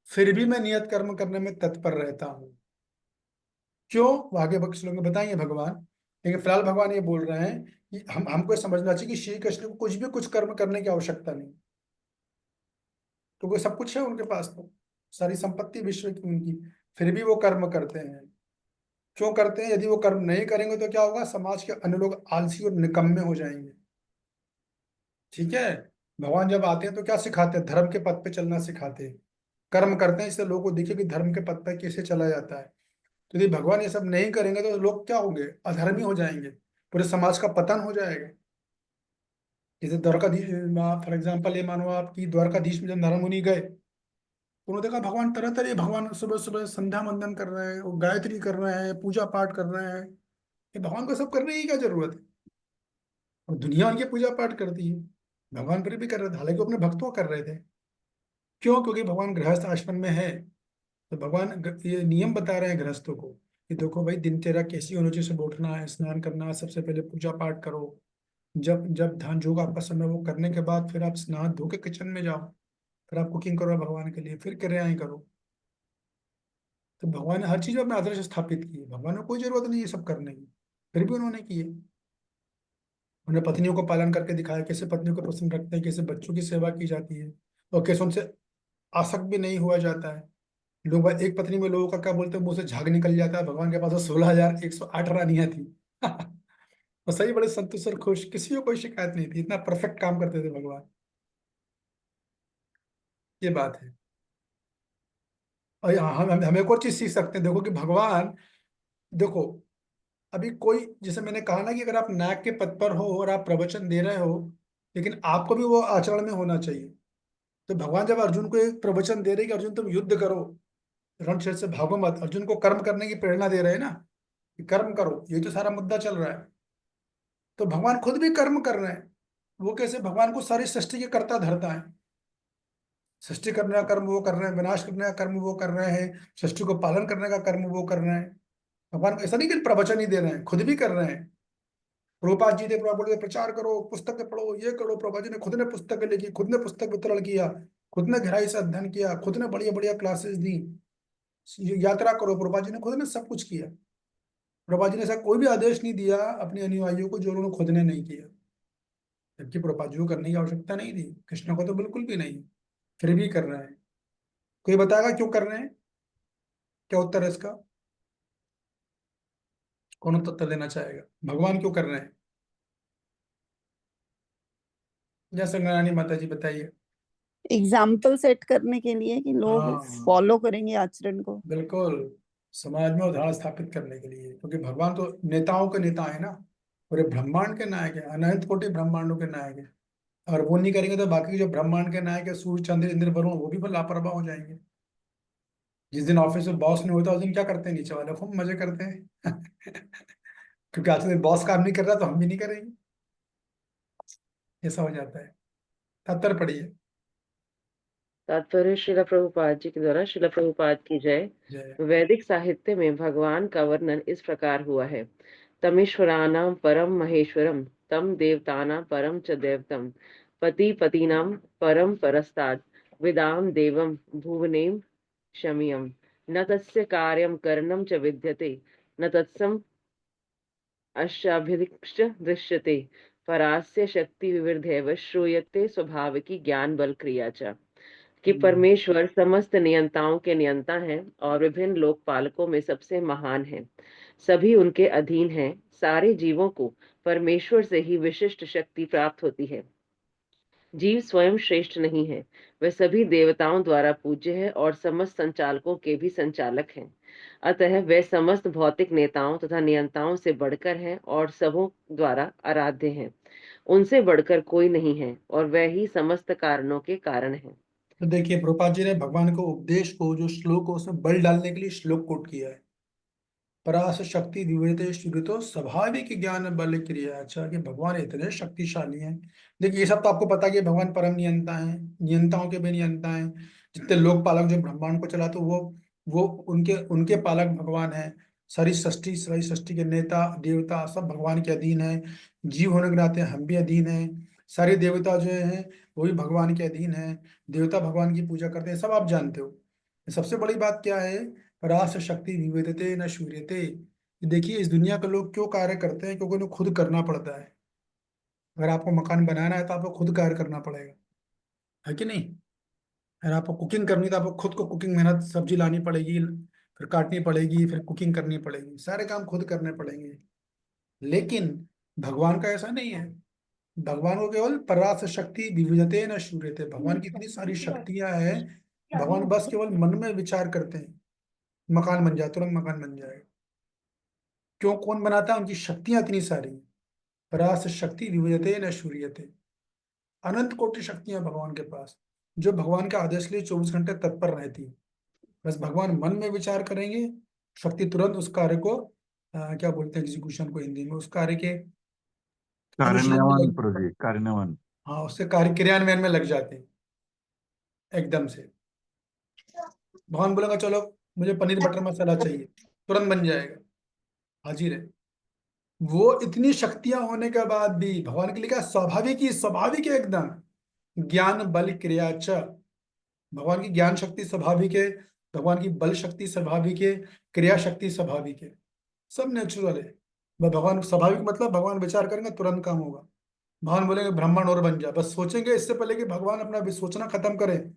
फिर भी मैं नियत कर्म करने में तत्पर रहता हूँ। क्यों? वो आगे भक्त श्लोक में बताएंगे भगवान, लेकिन फिलहाल भगवान ये बोल रहे हैं कि हमको समझना चाहिए कि श्री कृष्ण को कुछ भी कुछ कर्म करने की आवश्यकता नहीं, क्योंकि सब कुछ है उनके पास, तो सारी संपत्ति विश्व की उनकी, फिर भी वो कर्म करते हैं। क्यों करते हैं? यदि वो कर्म नहीं करेंगे तो क्या होगा? समाज के अन्य लोग आलसी और निकम्मे हो जाएंगे। ठीक है? भगवान जब आते हैं तो क्या सिखाते हैं? धर्म के पथ पे चलना सिखाते हैं। कर्म करते हैं इससे लोगों को दिखे कि धर्म के पथ पे कैसे चला जाता है। तो यदि भगवान ये सब नहीं करेंगे तो लोग क्या होंगे? अधर्मी हो जाएंगे, पूरे समाज का पतन हो जाएगा। जैसे द्वारकाधीश, फॉर एग्जाम्पल ये मानो आपकी द्वारकाधीश में जब नारद मुनि गए, तो उन्होंने देखा भगवान तरह तरह, भगवान सुबह सुबह संध्या वंदन कर रहे हैं, वो गायत्री कर रहे हैं, पूजा पाठ कर रहे हैं। ये भगवान को सब करने की क्या जरूरत है? और दुनिया उनकी पूजा पाठ करती है, भगवान फिर भी कर रहे थे, हालांकि वो अपने भक्तों कर रहे थे। क्यों? क्योंकि भगवान गृहस्थ आश्रम में है। तो भगवान ये नियम बता रहे हैं गृहस्थों को कि देखो भाई, दिनचर्या कैसी होनी चाहिए, सुबह उठना है, स्नान करना है, सबसे पहले पूजा पाठ करो, जब जब ध्यान योग आपका समय वो करने के बाद फिर आप स्नान धो के किचन में जाओ, फिर आप कुकिंग करो भगवान के लिए, फिर क्रियाएं करो। तो भगवान ने हर चीज में अपने आदर्श स्थापित किए, भगवान को कोई जरूरत नहीं है सब करने की, फिर भी उन्होंने किए। उन्हें पत्नियों को पालन करके दिखाया, कैसे पत्नियों को पसंद रखते हैं, कैसे बच्चों की सेवा की जाती है, और कैसे उनसे आसक्त भी नहीं हुआ जाता है। लोग भाई, एक पत्नी में लोगों का क्या बोलते हैं, मुंह से झाग निकल जाता है। भगवान के पास तो 16,108 रानियां थी। तो सही बड़े संतुष्ट और खुश, किसी को कोई शिकायत नहीं थी, इतना परफेक्ट काम करते थे भगवान। ये बात है। और हम एक और चीज सीख सकते हैं, देखो कि भगवान, देखो अभी कोई, जैसे मैंने कहा ना कि अगर आप नायक के पद पर हो और आप प्रवचन दे रहे हो, लेकिन आपको भी वो आचरण में होना चाहिए। तो भगवान जब अर्जुन को एक प्रवचन दे रहे कि अर्जुन तुम युद्ध करो, रण क्षेत्र से भागो मत, अर्जुन को कर्म करने की प्रेरणा दे रहे हैं ना, कि कर्म करो, ये तो सारा मुद्दा चल रहा है। तो भगवान खुद भी कर्म कर रहे हैं। वो कैसे? भगवान को सारी सृष्टि के कर्ता धरता है। सृष्टि करने का कर्म वो कर रहे हैं, विनाश करने का कर्म वो कर रहे हैं, सृष्टि को पालन करने का कर्म वो कर रहे हैं। भगवान को ऐसा नहीं कि प्रवचन ही दे रहे हैं, खुद भी कर रहे हैं। प्रभुपाद जी थे, प्रभुपाद बोले प्रचार करो, पुस्तकें पढ़ो, ये करो। प्रभुपाद जी ने खुद ने पुस्तकें लिखी, खुद ने पुस्तक वितरण किया, खुद ने गहराई से अध्ययन किया, खुद ने बढ़िया बढ़िया क्लासेस दी। यात्रा करो, प्रभुपाद जी ने खुद ने सब कुछ किया। प्रभुपाद जी ने ऐसा कोई भी आदेश नहीं दिया अपने अनुयायियों को जो उन्होंने खुद ने नहीं किया। जबकि प्रभुपाद जी को करने की आवश्यकता नहीं थी, कृष्ण को तो बिल्कुल भी नहीं, फिर भी कर रहे हैं। कोई बताएगा क्यों कर रहे हैं? क्या उत्तर है इसका? कौन उत्तर देना चाहेगा? भगवान क्यों कर रहे हैं? जैसे नारायणी माता जी बताइए। एग्जाम्पल सेट करने के लिए कि लोग हाँ फॉलो करेंगे आचरण को। बिल्कुल, समाज में उदाहरण स्थापित करने के लिए, क्योंकि भगवान तो नेताओं के नेता है ना, पूरे ब्रह्मांड के नायक है, अनंत कोटि ब्रह्मांडों के नायक है। और वो नहीं करेंगे तो बाकी के जो ब्रह्मांड के नायक है, सूर्य चंद्र इंद्र वरुण, वो भी लापरवाह हो जाएंगे। जिस दिन ऑफिस में बॉस नहीं होता उस दिन क्या करते हैं नीचे वाले? खूब मजे करते हैं क्योंकि आज दिन बॉस काम नहीं कर रहा तो हम भी नहीं करेंगे, ऐसा हो जाता है। तात्पर्य पढ़िए। तात्पर्य श्रील प्रभुपाद जी के द्वारा। श्रील प्रभुपाद की जय। जय। वैदिक साहित्य में भगवान का वर्णन इस प्रकार हुआ है। तमीश्वराणाम परम महेश्वरम, तम देवतानां परम च दैवतम, पति पतीनां परम परस्ताद, विदाम देवम भुवनेम शमियम, न तस्य कार्यम करणम च विद्यते, न तत्सम अशाभिदिक्ष दृश्यते, परास्य शक्ति विविधैव श्रूयते स्वाभाविकी ज्ञान बल क्रिया च। कि परमेश्वर समस्त नियंताओं के नियंता हैं और विभिन्न लोकपालकों में सबसे महान हैं। सभी उनके अधीन हैं। सारे जीवों को परमेश्वर से ही विशिष्ट शक्ति प्राप्त होती है। जीव स्वयं श्रेष्ठ नहीं है, वह सभी देवताओं द्वारा पूज्य है और समस्त संचालकों के भी संचालक हैं। अतः वे समस्त भौतिक नेताओं तथा नियंताओं से बढ़कर हैं और सबों द्वारा आराध्य हैं। उनसे बढ़कर कोई नहीं है और वह ही समस्त कारणों के कारण है। तो देखिए, प्रभुपाद जी ने भगवान को उपदेश को जो श्लोक हो उसमें बल डालने के लिए श्लोक कोट किया है। परास शक्ति विवेते श्रुतो स्वाभाविक ज्ञान बल क्रिया। अच्छा, कि भगवान इतने शक्तिशाली हैं। देखिए, ये सब तो आपको पता है कि भगवान परम नियंता हैं, नियंताओं के भी नियंता हैं। जितने लोक पालक जो ब्रह्मांड को चलाते वो उनके उनके पालक भगवान हैं। सारी सृष्टि के नेता देवता सब भगवान के अधीन है। जीव होने के नाते हम भी अधीन हैं। सारे देवता जो हैं वो भी भगवान के अधीन हैं। देवता भगवान की पूजा करते हैं, सब आप जानते हो। सबसे बड़ी बात क्या है? परास शक्ति विवेदते न शूर्यते। देखिए, इस दुनिया के लोग क्यों कार्य करते हैं? क्योंकि उन्हें खुद करना पड़ता है। अगर आपको मकान बनाना है तो आपको खुद कार्य करना पड़ेगा, है कि नहीं? अगर आपको कुकिंग करनी है तो आपको खुद को कुकिंग मेहनत, सब्जी लानी पड़ेगी, फिर काटनी पड़ेगी, फिर कुकिंग करनी पड़ेगी, सारे काम खुद करने पड़ेंगे। लेकिन भगवान का ऐसा नहीं है। भगवान को केवल परास शक्ति विविधते न शूर्यते। भगवान की इतनी सारी शक्तियां हैं, भगवान बस केवल मन में विचार करते हैं, मकान बन जाए, तुरंत मकान बन जाएगा। क्यों? कौन बनाता है? उनकी शक्तियां इतनी सारी। परास शक्ति विविधते न शूर्यते। अनंत कोटि शक्तियां भगवान के पास, जो भगवान के आदेश के लिए 24 घंटे तत्पर रहती है। बस भगवान मन में विचार करेंगे, शक्ति तुरंत उस कार्य को क्या बोलते हैं एग्जीक्यूशन को हिंदी में, उस कार्य के अनुष्ठान में कार्यान्वयन लग, प्रभु जी, कार्यान्वयन। हाँ, उससे कार्य क्रियान्वयन में लग जाते हैं एकदम से। भगवान बोलेगा चलो मुझे पनीर बटर मसाला चाहिए, तुरंत बन जाएगा, हाजिर है। वो इतनी शक्तियां होने के बाद भी भगवान के लिए क्या स्वाभाविक है एकदम। ज्ञान बल क्रिया च। भगवान की ज्ञान शक्ति स्वाभाविक है, भगवान की बल शक्ति स्वाभाविक है, क्रिया शक्ति स्वाभाविक है, सब नेचुरल है। भगवान स्वाभाविक मतलब भगवान विचार करेंगे तुरंत काम होगा। भगवान बोलेंगे ब्रह्मांड और बन जा, बस सोचेंगे इससे पहले कि भगवान अपना सोचना खत्म करें,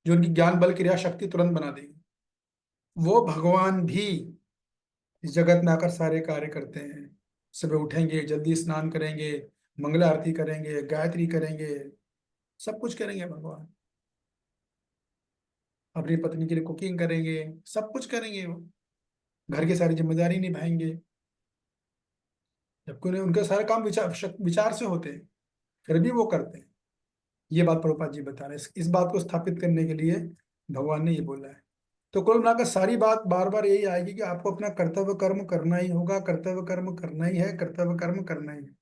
जो उनकी ज्ञान बल क्रिया शक्ति तुरंत बना देगी। वो भगवान भी इस जगत में आकर सारे कार्य करते हैं। सुबह उठेंगे, जल्दी स्नान करेंगे, मंगला आरती करेंगे, गायत्री करेंगे, सब कुछ करेंगे भगवान। अपनी पत्नी के लिए कुकिंग करेंगे, सब कुछ करेंगे। वो घर की सारी जिम्मेदारी निभाएंगे, जबकि उन्हें उनके सारे काम विचार से होते हैं, फिर भी वो करते हैं। ये बात प्रभुपाद जी बता रहे हैं। इस बात को स्थापित करने के लिए भगवान ने ये बोला है। तो कुल मिलाकर सारी बात बार बार यही आएगी कि आपको अपना कर्तव्य कर्म करना ही होगा, कर्तव्य कर्म करना ही है, कर्तव्य कर्म करना ही है।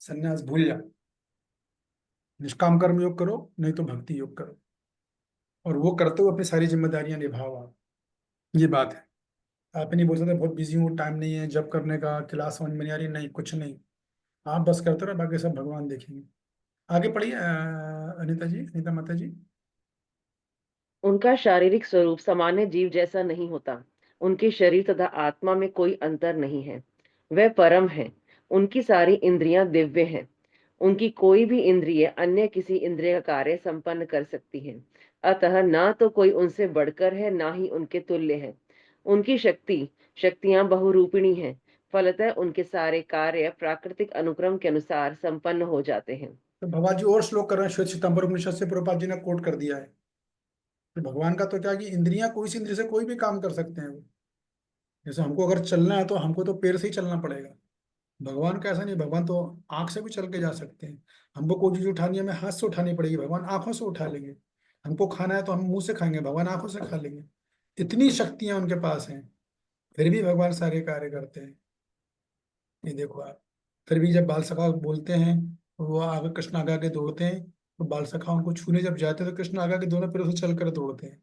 संन्यास भूल जा, निष्काम कर्म योग करो, नहीं तो भक्ति योग करो, और वो करते हुए अपनी सारी जिम्मेदारियां निभाओ आप। ये बात है। आप नहीं बोल सकते बहुत बिजी हूँ, टाइम नहीं है जब करने का, क्लास समझ में नहीं आ रही, नहीं, कुछ नहीं। आप बस करते रहो, बाकी सब भगवान देखेंगे। आगे पढ़िए अनीता माता जी। उनका शारीरिक स्वरूप सामान्य जीव जैसा नहीं होता। उनके शरीर तथा आत्मा में कोई अंतर नहीं है। वह परम है। उनकी सारी इंद्रियां दिव्य हैं। उनकी कोई भी इंद्रिय अन्य किसी इंद्रिय का कार्य संपन्न कर सकती है। अतः ना तो कोई उनसे बढ़कर है, ना ही उनके तुल्य है। उनकी शक्तियां बहुरूपिणी हैं, फलतः उनके सारे कार्य प्राकृतिक अनुक्रम के अनुसार संपन्न हो जाते हैं। तो भगवान जी और श्लोक कर रहे हैं श्वेत श्वेतांबर उपनिषद से, प्रभुपाद जी ने कोट कर दिया है। तो भगवान का तो क्या कि इंद्रियां कोई सी इंद्रिय से कोई भी काम कर सकते हैं वो। जैसे हमको अगर चलना है तो हमको तो पैर से ही चलना पड़ेगा। भगवान का ऐसा नहीं, भगवान तो आंख से भी चल के जा सकते हैं। हमको कोई चीज उठानी है हमें हाथ से उठानी पड़ेगी, भगवान आंखों से उठा लेंगे। हमको खाना है तो हम मुंह से खाएंगे, भगवान आंखों से खा लेंगे। इतनी शक्तियां उनके पास हैं, फिर भी भगवान सारे कार्य करते हैं। ये देखो आप, फिर भी जब बाल सखा बोलते हैं वो आगे कृष्ण आगे आगे दौड़ते हैं, तो बाल सखा उनको छूने जब जाते हैं तो कृष्ण आगे आगे दोनों पैरों से चल कर दौड़ते हैं।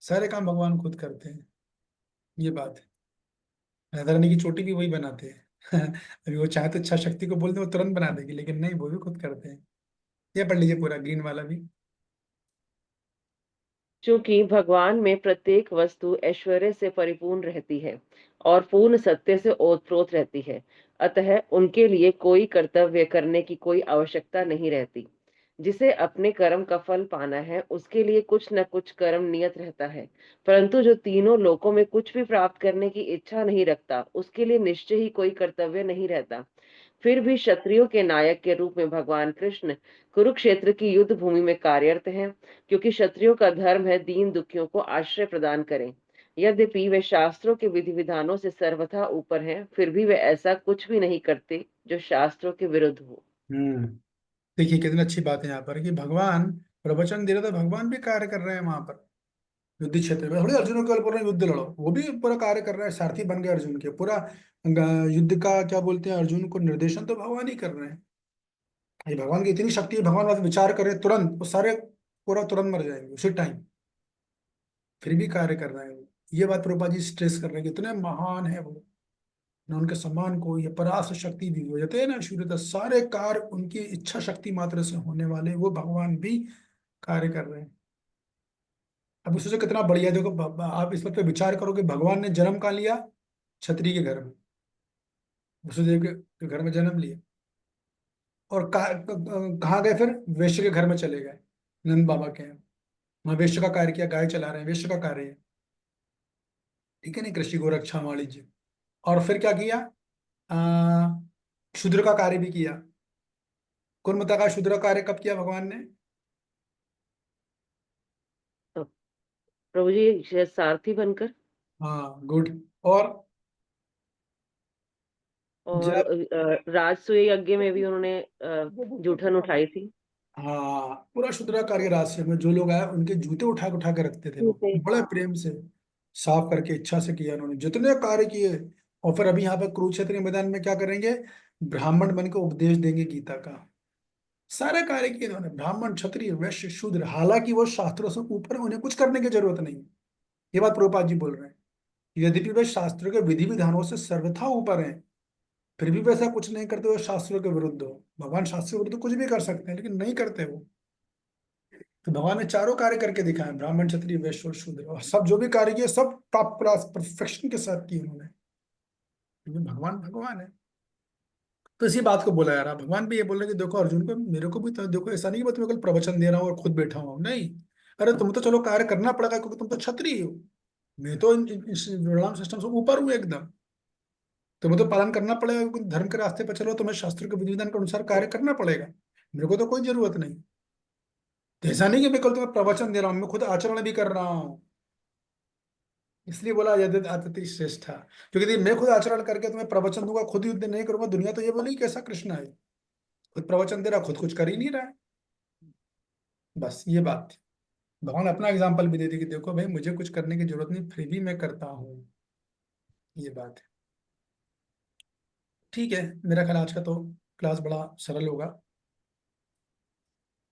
सारे काम भगवान खुद करते हैं, ये बात है। राधा रानी की चोटी भी वही बनाते हैं। अभी वो चाहे तो इच्छा शक्ति को बोलते हैं वो तुरंत बना देगी, लेकिन नहीं, वो भी खुद करते हैं। ये पढ़ लीजिए पूरा ग्रीन वाला भी। चूंकि भगवान में प्रत्येक वस्तु ऐश्वर्य से परिपूर्ण रहती है और पूर्ण सत्य से ओतप्रोत रहती है, अतः उनके लिए कोई कर्तव्य करने की कोई आवश्यकता नहीं रहती। जिसे अपने कर्म का फल पाना है उसके लिए कुछ न कुछ कर्म नियत रहता है, परंतु जो तीनों लोकों में कुछ भी प्राप्त करने की इच्छा नहीं रखता उसके लिए निश्चय ही कोई कर्तव्य नहीं रहता। फिर भी क्षत्रियों के नायक के रूप में भगवान कृष्ण कुरुक्षेत्र की युद्ध भूमि में कार्यरत हैं, क्योंकि क्षत्रियों का धर्म है दीन दुखियों को आश्रय प्रदान करें। यद्यपि वे शास्त्रों के विधि विधानों से सर्वथा ऊपर हैं, फिर भी वे ऐसा कुछ भी नहीं करते जो शास्त्रों के विरुद्ध हो। देखिए कितनी अच्छी बात है यहाँ पर कि भगवान प्रवचन दे रहे तो भगवान भी कार्य कर रहे हैं वहां पर युद्ध क्षेत्र में। थोड़ी अर्जुन को बोल रहे हैं युद्ध लड़ो, वो भी पूरा कार्य कर रहे हैं, सारथी बन गए अर्जुन के। पूरा युद्ध का क्या बोलते हैं, अर्जुन को निर्देशन तो भगवान ही कर रहे हैं। ये भगवान की इतनी शक्ति है, भगवान बस विचार करें तुरंत वो सारे पूरा तुरंत मर जाएंगे उसी टाइम, फिर भी कार्य कर रहे हैं वो। ये बात प्रभुपाद जी स्ट्रेस कर रहे हैं कि इतने महान है वो, न उनके समान को ये परास्त शक्ति भी हो जाते हैं ना सूर्य, सारे कार्य उनकी इच्छा शक्ति मात्र से होने वाले वो भगवान भी कार्य कर रहे हैं। अब उससे कितना बढ़िया, देखो आप इस बात पे विचार करो कि भगवान ने जन्म कहाँ लिया, क्षत्रिय के घर में, वसुदेव के घर में जन्म लिया। और कहाँ गए फिर, वैश्य के घर में चले गए, नंद बाबा के यहाँ। वहाँ वैश्य का कार्य किया, गाय चला रहे हैं, वैश्य का कार्य है, ठीक है नहीं, कृषि गोरक्षा वाणिज्य। और फिर क्या किया, शूद्र का कार्य भी किया। कुर्मता का शूद्र कार्य कब किया भगवान ने, प्रभु जी शायद सारथी बनकर। हाँ गुड। और राजसूय यज्ञ में भी उन्होंने जूठन उठाई थी। हाँ पूरा शूद्र कार्य राशि में जो लोग आए उनके जूते उठा उठा के रखते थे, वो बड़े प्रेम से साफ करके इच्छा से किया उन्होंने, जितने कार्य किए। और फिर अभी यहाँ पे कुरुक्षेत्र के मैदान में क्या करेंगे, ब्राह्मण बन के उपदेश देंगे गीता का। सारे कार्य किए उन्होंने, ब्राह्मण क्षत्रिय वैश्य शूद्र, हालांकि वो शास्त्रों से ऊपर है, उन्हें कुछ करने की जरूरत नहीं। ये बात प्रभुपाद जी बोल रहे हैं, यद्यपि वे शास्त्रों के विधि विधानों से सर्वथा ऊपर हैं, फिर भी वैसा कुछ नहीं करते वो शास्त्रों के विरुद्ध हो। भगवान शास्त्रों के विरुद्ध कुछ भी कर सकते हैं लेकिन नहीं करते वो। तो भगवान ने चारों कार्य करके दिखाए, ब्राह्मण क्षत्रिय वैश्य और शूद्र, और सब जो भी कार्य किए सब टॉप क्लास परफेक्शन के साथ किए उन्होंने, क्योंकि भगवान भगवान है। तो इसी बात को बोला यार, भगवान भी ये बोल रहे कि देखो अर्जुन को, मेरे को भी तो देखो, ऐसा नहीं कि मैं तुम्हें कल प्रवचन दे रहा हूँ और खुद बैठा हूँ, नहीं। अरे तुम तो चलो कार्य करना पड़ेगा क्योंकि तुम तो क्षत्रिय हो, मैं तो इस वर्णाम सिस्टम से ऊपर हूँ एकदम, तुम्हें तो पालन करना पड़ेगा क्योंकि धर्म के रास्ते पर चलो, तुम्हें शास्त्र के विधि विधान के अनुसार कार्य करना पड़ेगा, मेरे को तो कोई जरूरत नहीं। तो ऐसा नहीं कि मैं कल तुम्हें प्रवचन दे रहा हूँ, मैं खुद आचरण भी कर रहा हूँ। इसलिए बोला यद्यत अतिथि श्रेष्ठ, क्योंकि यदि मैं खुद आचरण करके तुम्हें प्रवचन दूंगा, खुद युद्ध नहीं करूंगा, दुनिया तो ये बोलेगी कैसा कृष्ण है, खुद प्रवचन दे रहा, खुद कुछ कर ही नहीं रहा है। बस ये बात थी। भगवान अपना एग्जाम्पल भी दे दी कि देखो भाई मुझे कुछ करने की जरूरत नहीं, फिर भी मैं करता हूँ, ये बात है। ठीक है, मेरा ख्याल आज का तो क्लास बड़ा सरल होगा।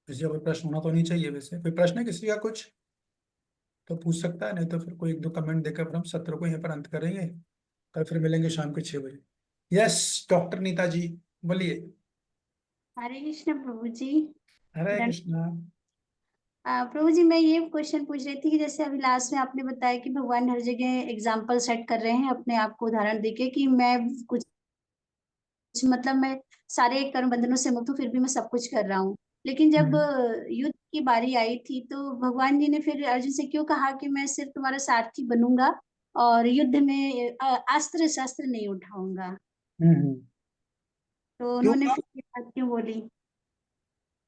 किसी का कोई प्रश्न होना तो नहीं चाहिए, वैसे कोई प्रश्न है किसी का कुछ तो पूछ सकता है, नहीं तो फिर कोई एक दो कमेंट देकर फिर हम सत्र को यहीं पर अंत करेंगे। कल फिर मिलेंगे शाम के 6 बजे। यस डॉक्टर नीता जी बोलिए। हरे कृष्ण प्रभु जी। हरे कृष्णा। प्रभु जी मैं ये क्वेश्चन पूछ रही थी कि जैसे अभी लास्ट में आपने बताया कि भगवान हर जगह एग्जाम्पल सेट कर रहे हैं अपने आप को उदाहरण देके कि मैं कुछ मतलब मैं सारे कर्म बंधनों से मुक्त हूँ, फिर भी मैं सब कुछ कर रहा हूँ। लेकिन जब युद्ध की बारी आई थी तो भगवान जी ने फिर अर्जुन से क्यों कहा कि मैं सिर्फ तुम्हारा सारथी बनूंगा और युद्ध में अस्त्र शस्त्र नहीं उठाऊंगा? हम्म। तो क्यों उन्होंने कहा? फिर ये बात क्यों बोली?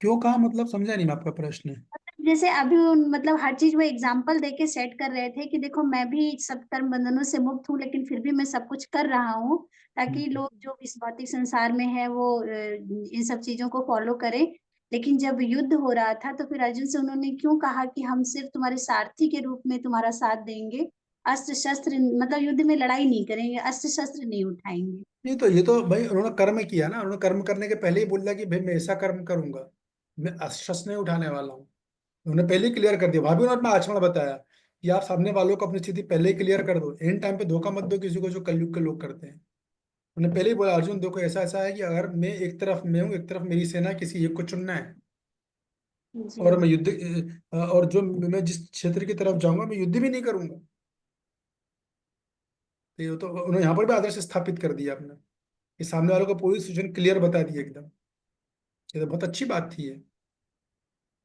क्यों कहा मतलब समझा नहीं मैं आपका प्रश्न। मतलब जैसे अभी मतलब हर चीज वो एग्जाम्पल देके सेट कर रहे थे कि देखो मैं भी सब कर्म बंधनों से मुक्त हूँ, लेकिन फिर भी मैं सब कुछ कर रहा हूँ ताकि लोग जो इस भौतिक संसार में है वो इन सब चीजों को फॉलो करें। लेकिन जब युद्ध हो रहा था तो फिर अर्जुन से उन्होंने क्यों कहा कि हम सिर्फ तुम्हारे सारथी के रूप में तुम्हारा साथ देंगे, अस्त्र शस्त्र मतलब युद्ध में लड़ाई नहीं करेंगे, अस्त्र शस्त्र नहीं उठाएंगे? नहीं तो ये तो भाई उन्होंने कर्म किया ना, उन्होंने कर्म करने के पहले ही बोल दिया कि भाई मैं ऐसा कर्म करूंगा, मैं अस्त्र नहीं उठाने वाला हूँ। उन्होंने पहले ही क्लियर कर दिया। भाभी उन्होंने अपना आचरण बताया कि आप सामने वालों को अपनी स्थिति पहले ही क्लियर कर दो, एंड टाइम पे धोखा मत दो किसी को, जो कलयुग के लोग करते हैं। उन्होंने पहले ही बोला अर्जुन देखो ऐसा ऐसा है कि अगर मैं एक तरफ मैं हूँ, एक तरफ मेरी सेना है, किसी एक को चुनना है जी और मैं युद्ध और जो मैं जिस क्षेत्र की तरफ जाऊंगा मैं युद्ध भी नहीं करूंगा। तो ये तो उन्होंने यहाँ पर भी आदर्श स्थापित कर दिया अपना, कि सामने वालों को पूरी सिचुएशन क्लियर बता दी एकदम। ये तो बहुत अच्छी बात थी ये।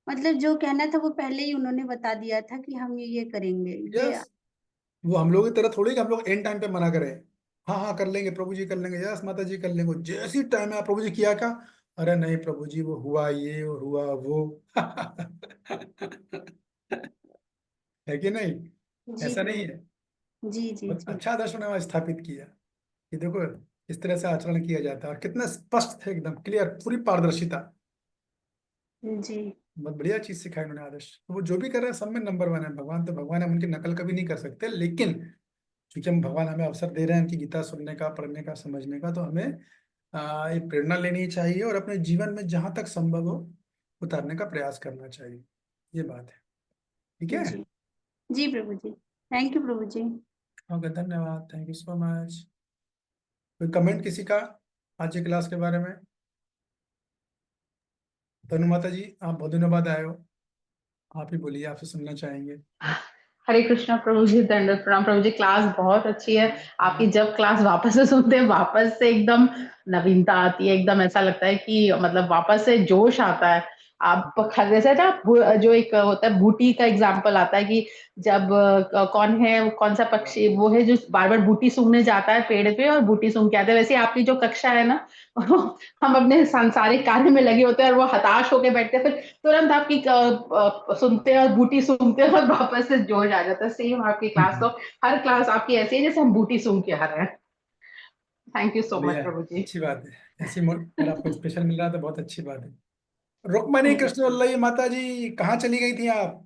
मतलब जो कहना था वो पहले ही उन्होंने बता दिया था कि हम ये करेंगे ये। यस, वो हम लोग की तरह थोड़ी कि हम लोग एंड टाइम पे मना करें। हाँ हाँ कर लेंगे प्रभु जी, कर लेंगे, यस माता जी कर लेंगे, जैसी टाइम है प्रभु जी किया क्या, अरे नहीं प्रभु जी वो हुआ ये और हुआ वो है कि नहीं? जी ऐसा नहीं प्रभु। है? जी जी बहुत जी अच्छा आदर्श उन्होंने स्थापित किया कि देखो इस तरह से आचरण किया जाता है, और कितना स्पष्ट थे एकदम क्लियर, पूरी पारदर्शिता। जी बहुत बढ़िया चीज सिखाई उन्होंने आदर्श। तो वो जो भी कर रहे हैं सब में नंबर वन है। भगवान तो भगवान है, हम उनकी नकल कभी नहीं कर सकते, लेकिन क्योंकि हम भगवान हमें अवसर दे रहे हैं उनकी गीता सुनने का, पढ़ने का, समझने का, तो हमें ये प्रेरणा लेनी चाहिए और अपने जीवन में जहां तक संभव हो उतारने का प्रयास करना चाहिए। ये बात है। ठीक है। जी जी प्रभु जी। थैंक यू प्रभु जी। ओके धन्यवाद, थैंक यू सो मच। कोई कमेंट किसी का आज की क्लास के बारे में? तनु माता जी आप बहुत दिनों बाद आए हो, आप ही बोलिए, आपसे सुनना चाहेंगे। हरे कृष्णा प्रभु जी, दंडवत प्रणाम प्रभु जी। क्लास बहुत अच्छी है आपकी। जब क्लास वापस से सुनते हैं वापस से एकदम नवीनता आती है, एकदम ऐसा लगता है कि मतलब वापस से जोश आता है। आप जैसे ना जो एक होता है बूटी का एग्जाम्पल आता है कि जब कौन है, कौन सा पक्षी वो है जो बार बार बूटी सूंघने जाता है पेड़ पे और बूटी सूंघ के आता है, वैसे आपकी जो कक्षा है ना हम अपने सांसारिक कार्य में लगे होते हैं और वो हताश होके बैठते हैं, फिर तुरंत आपकी सुनते हैं और बूटी सूंघते हैं और वापस से जोश आ जाता है। सेम आपकी क्लास, तो हर क्लास आपकी ऐसी है जैसे हम बूटी सूंघ के आ रहे हैं। थैंक यू सो मच बढ़िया, प्रभु जी। अच्छी बात है। ऐसी अगर आपको स्पेशल मिल रहा है तो बहुत अच्छी बात है। रुक्मणी कृष्ण वल्लभी माता जी कहाँ चली गई थी आप?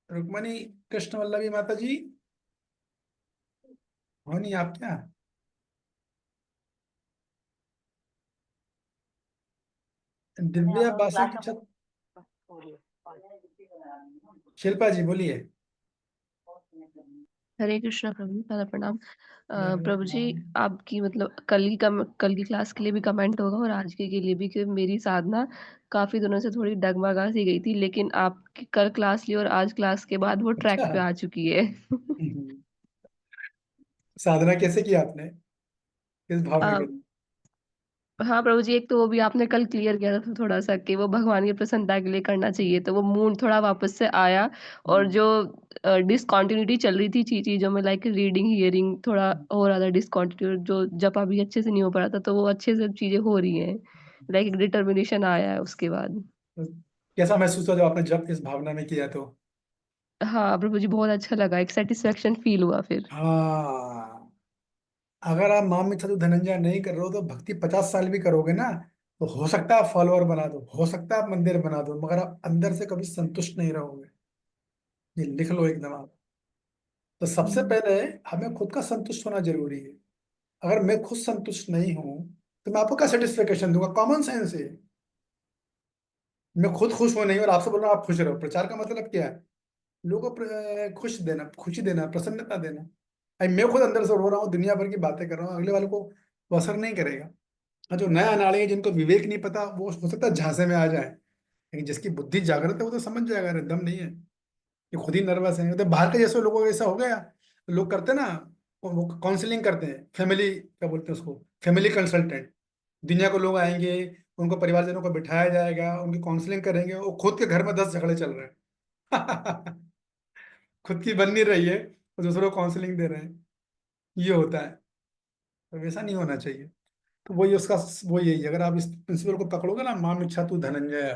रुक्मणी कृष्ण वल्लभी माता जी हो नहीं आप क्या? दिव्या बासा की छत। शिल्पा जी बोलिए। हरे कृष्णा प्रभु, पहला प्रणाम। प्रभु जी आपकी मतलब कल की क्लास के लिए भी कमेंट होगा और आज के लिए भी, कि मेरी साधना काफी दिनों से थोड़ी डगमगा सी गई थी, लेकिन आपकी कल क्लास ली और आज क्लास के बाद वो ट्रैक अच्छा। पे आ चुकी है। साधना कैसे की आपने, किस भाव में अ, करी? हाँ प्रभु जी, एक तो वो भी आपने कल क्लियर किया था थोड़ा सा कि वो भगवान की प्रसन्नता के लिए करना चाहिए, तो वो मूड थोड़ा वापस से आया। और जो डिसकॉन्टिन्यूटी चल रही थी चीजों में, लाइक रीडिंग हियरिंग थोड़ा हो रहा था डिसकॉन्टिन्यूटी, जो जपा भी अच्छे से नहीं हो पा रहा था, तो वो अच्छे से चीजें हो रही हैं, लाइक एक डिटर्मिनेशन आया है उसके बाद। कैसा महसूस हुआ जब आपने जब इस भावना में किया तो? हाँ प्रभु जी, बहुत अच्छा लगा, एक सेटिस्फेक्शन फील हुआ फिर। हाँ, अगर आप माम में तो धनंजय नहीं कर रहे हो तो भक्ति 50 साल भी करोगे ना, तो हो सकता है आप फॉलोअर बना दो, हो सकता है आप मंदिर बना दो, मगर आप अंदर से कभी संतुष्ट नहीं रहोगे। ये लिख लो एकदम आप। तो सबसे पहले हमें खुद का संतुष्ट होना जरूरी है। अगर मैं खुद संतुष्ट नहीं हूं तो मैं आपको क्या सेटिस्फेक्शन दूंगा? कॉमन सेंस है। मैं खुद खुश हो नहीं और आपसे बोल रहा हूँ आप खुश रहो, प्रचार का मतलब क्या है? लोगों को खुश देना, खुशी देना, प्रसन्नता देना। अरे मैं खुद अंदर से रो रहा हूँ, दुनिया भर की बातें कर रहा हूँ, अगले वाले को वो असर नहीं करेगा। हाँ, जो नया अनाड़ी है जिनको विवेक नहीं पता वो हो सकता है झांसे में आ जाए, लेकिन जिसकी बुद्धि जागृत है वो तो समझ जाएगा अरे दम नहीं है, ये खुद ही नर्वस है। तो बाहर के जैसे लोगों को ऐसा हो गया, लोग करते ना, वो काउंसलिंग करते हैं, फैमिली क्या बोलते हैं उसको, फैमिली कंसल्टेंट। दुनिया को लोग आएंगे, उनको परिवारजनों को बिठाया जाएगा, उनकी काउंसलिंग करेंगे, वो खुद के घर में 10 झगड़े चल रहे हैं खुद की बन नहीं रही है, तो दूसरों को काउंसलिंग दे रहे हैं, ये होता है। तो वैसा नहीं होना चाहिए। तो वही उसका, वो यही, अगर आप इस प्रिंसिपल को पकड़ोगे ना, माम इच्छा तू धनंजय।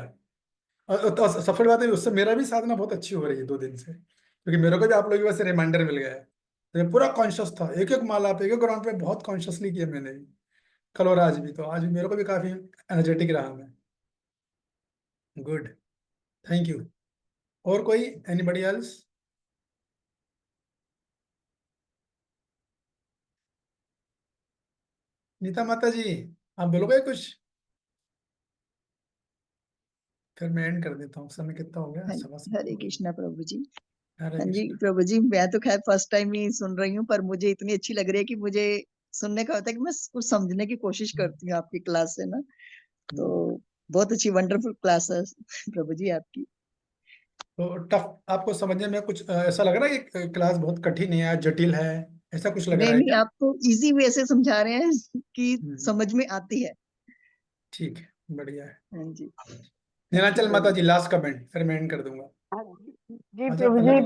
तो सबसे बड़ी बात है, उससे मेरा भी साधना बहुत अच्छी हो रही है 2 दिन से, क्योंकि मेरे को भी आप लोगों की वजह से रिमाइंडर मिल गया है। तो मैं पूरा कॉन्शियस था, एक एक माला पे, एक एक ग्राउंड पे बहुत कॉन्शियसली किया मैंने भी, कल और आज भी। तो आज भी मेरे को भी काफी एनर्जेटिक रहा मैं। Good, thank you. और कोई, एनीबडी एल्स? नीता माता जी, आप बोलोगे कुछ? फिर मैं एंड कर देता हूँ, समय कितना हो गया? हरे कृष्णा प्रभु जी। हरे हाँ जी कृष्णा। प्रभु जी, मैं तो खैर फर्स्ट टाइम ही सुन रही हूँ, पर मुझे इतनी अच्छी लग रही है कि मुझे सुनने का होता है कि मैं कुछ समझने की कोशिश करती हूँ आपकी क्लास से ना। तो बहुत अच्छी वंडरफुल क्लास है प्रभु जी आपकी। तो टफ आपको समझने में कुछ ऐसा लग रहा है कि क्लास बहुत कठिन है या जटिल है, ऐसा कुछ लग रहा है नहीं, क्या? आप तो इजी वे से समझा रहे हैं कि समझ में आती है। ठीक है, बढ़िया है। हाँ जी। नीलांचल माता जी, लास्ट कमेंट, फिर मैं एंड कर दूंगा। जी प्रभु जी,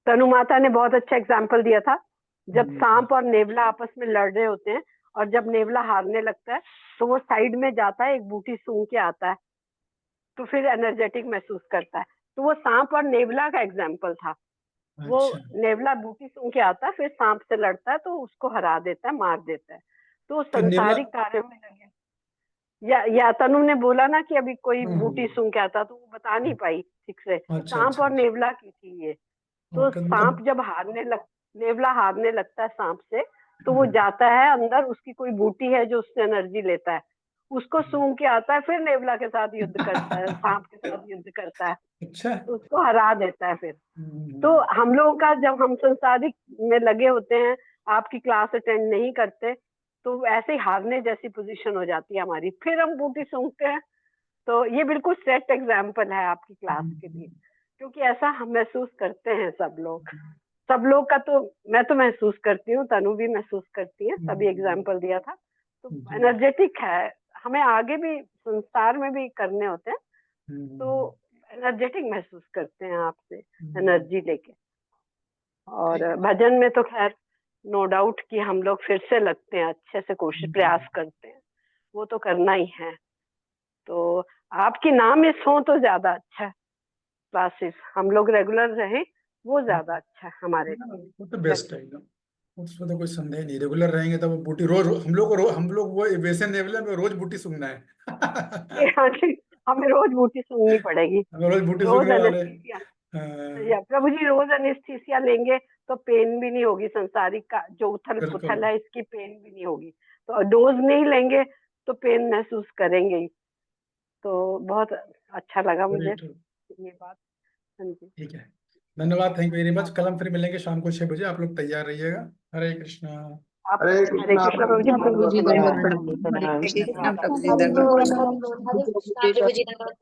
तनु माता ने बहुत अच्छा एग्जाम्पल दिया था। जब सांप और नेवला आपस में लड़ रहे होते हैं, और जब नेवला हारने लगता है तो वो साइड में जाता है, एक बूटी सूंघ के आता है, तो फिर एनर्जेटिक महसूस करता है। तो वो सांप और नेवला का एग्जाम्पल था। वो नेवला बूटी सूंघ के आता है, फिर सांप से लड़ता है, तो उसको हरा देता है, मार देता है। तो संसारिक कार्यों में लगे। या तनु ने बोला ना कि अभी कोई बूटी सूंघ के आता, तो वो बता नहीं पाई ठीक से। सांप और नेवला की थी ये। तो सांप जब नेवला हारने लगता है सांप से, तो वो जाता है अंदर, उसकी कोई बूटी है जो उससे एनर्जी लेता है, उसको सूंघ के आता है, फिर नेवला के साथ युद्ध करता है, सांप के साथ युद्ध करता है, तो उसको हरा देता है फिर। तो हम लोगों का, जब हम संसारिक में लगे होते हैं, आपकी क्लास अटेंड नहीं करते, तो ऐसे ही हारने जैसी पोजीशन हो जाती है हमारी, फिर हम बूटी सूंघते हैं। तो ये बिल्कुल सेट एग्जाम्पल है आपकी क्लास के लिए, क्योंकि ऐसा हम महसूस करते हैं सब लोग का। तो मैं तो महसूस करती हूँ, तनु भी महसूस करती है, तभी एग्जाम्पल दिया था। तो एनर्जेटिक है, हमें आगे भी संसार में भी करने होते हैं, तो एनर्जेटिक महसूस करते हैं आपसे एनर्जी लेके। और भजन में तो खैर नो डाउट कि हम लोग फिर से लगते हैं, अच्छे से कोशिश प्रयास करते हैं, वो तो करना ही है। तो आपकी ना मिस हो तो ज्यादा अच्छा है, क्लासेस हम लोग रेगुलर रहे, वो ज्यादा अच्छा है हमारे लिए। वो तो बेस्ट है एकदम, उसमें तो कोई संदेह नहीं। रेगुलर रहेंगे तो वो बूटी रोज, हम लोग वो वैसे नेवले में रोज बूटी सूंघना है हमें रोज बूटी सूंघनी पड़ेगी, हमें रोज बूटी रोज सूंघने वाले। या प्रभु जी रोज एनेस्थीसिया लेंगे तो पेन भी नहीं होगी, संसारिक का जो उथल पुथल है इसकी पेन भी नहीं होगी। तो डोज नहीं लेंगे तो पेन महसूस करेंगे ही। तो बहुत अच्छा लगा मुझे ये बात। हाँ जी, ठीक है, धन्यवाद, थैंक यू वेरी मच। कल हम फिर मिलेंगे शाम को 6 बजे, आप लोग तैयार रहिएगा। हरे कृष्णा। हरे कृष्णा प्रभु जी, प्रभु जी, धन्यवाद प्रभु जी, धन्यवाद।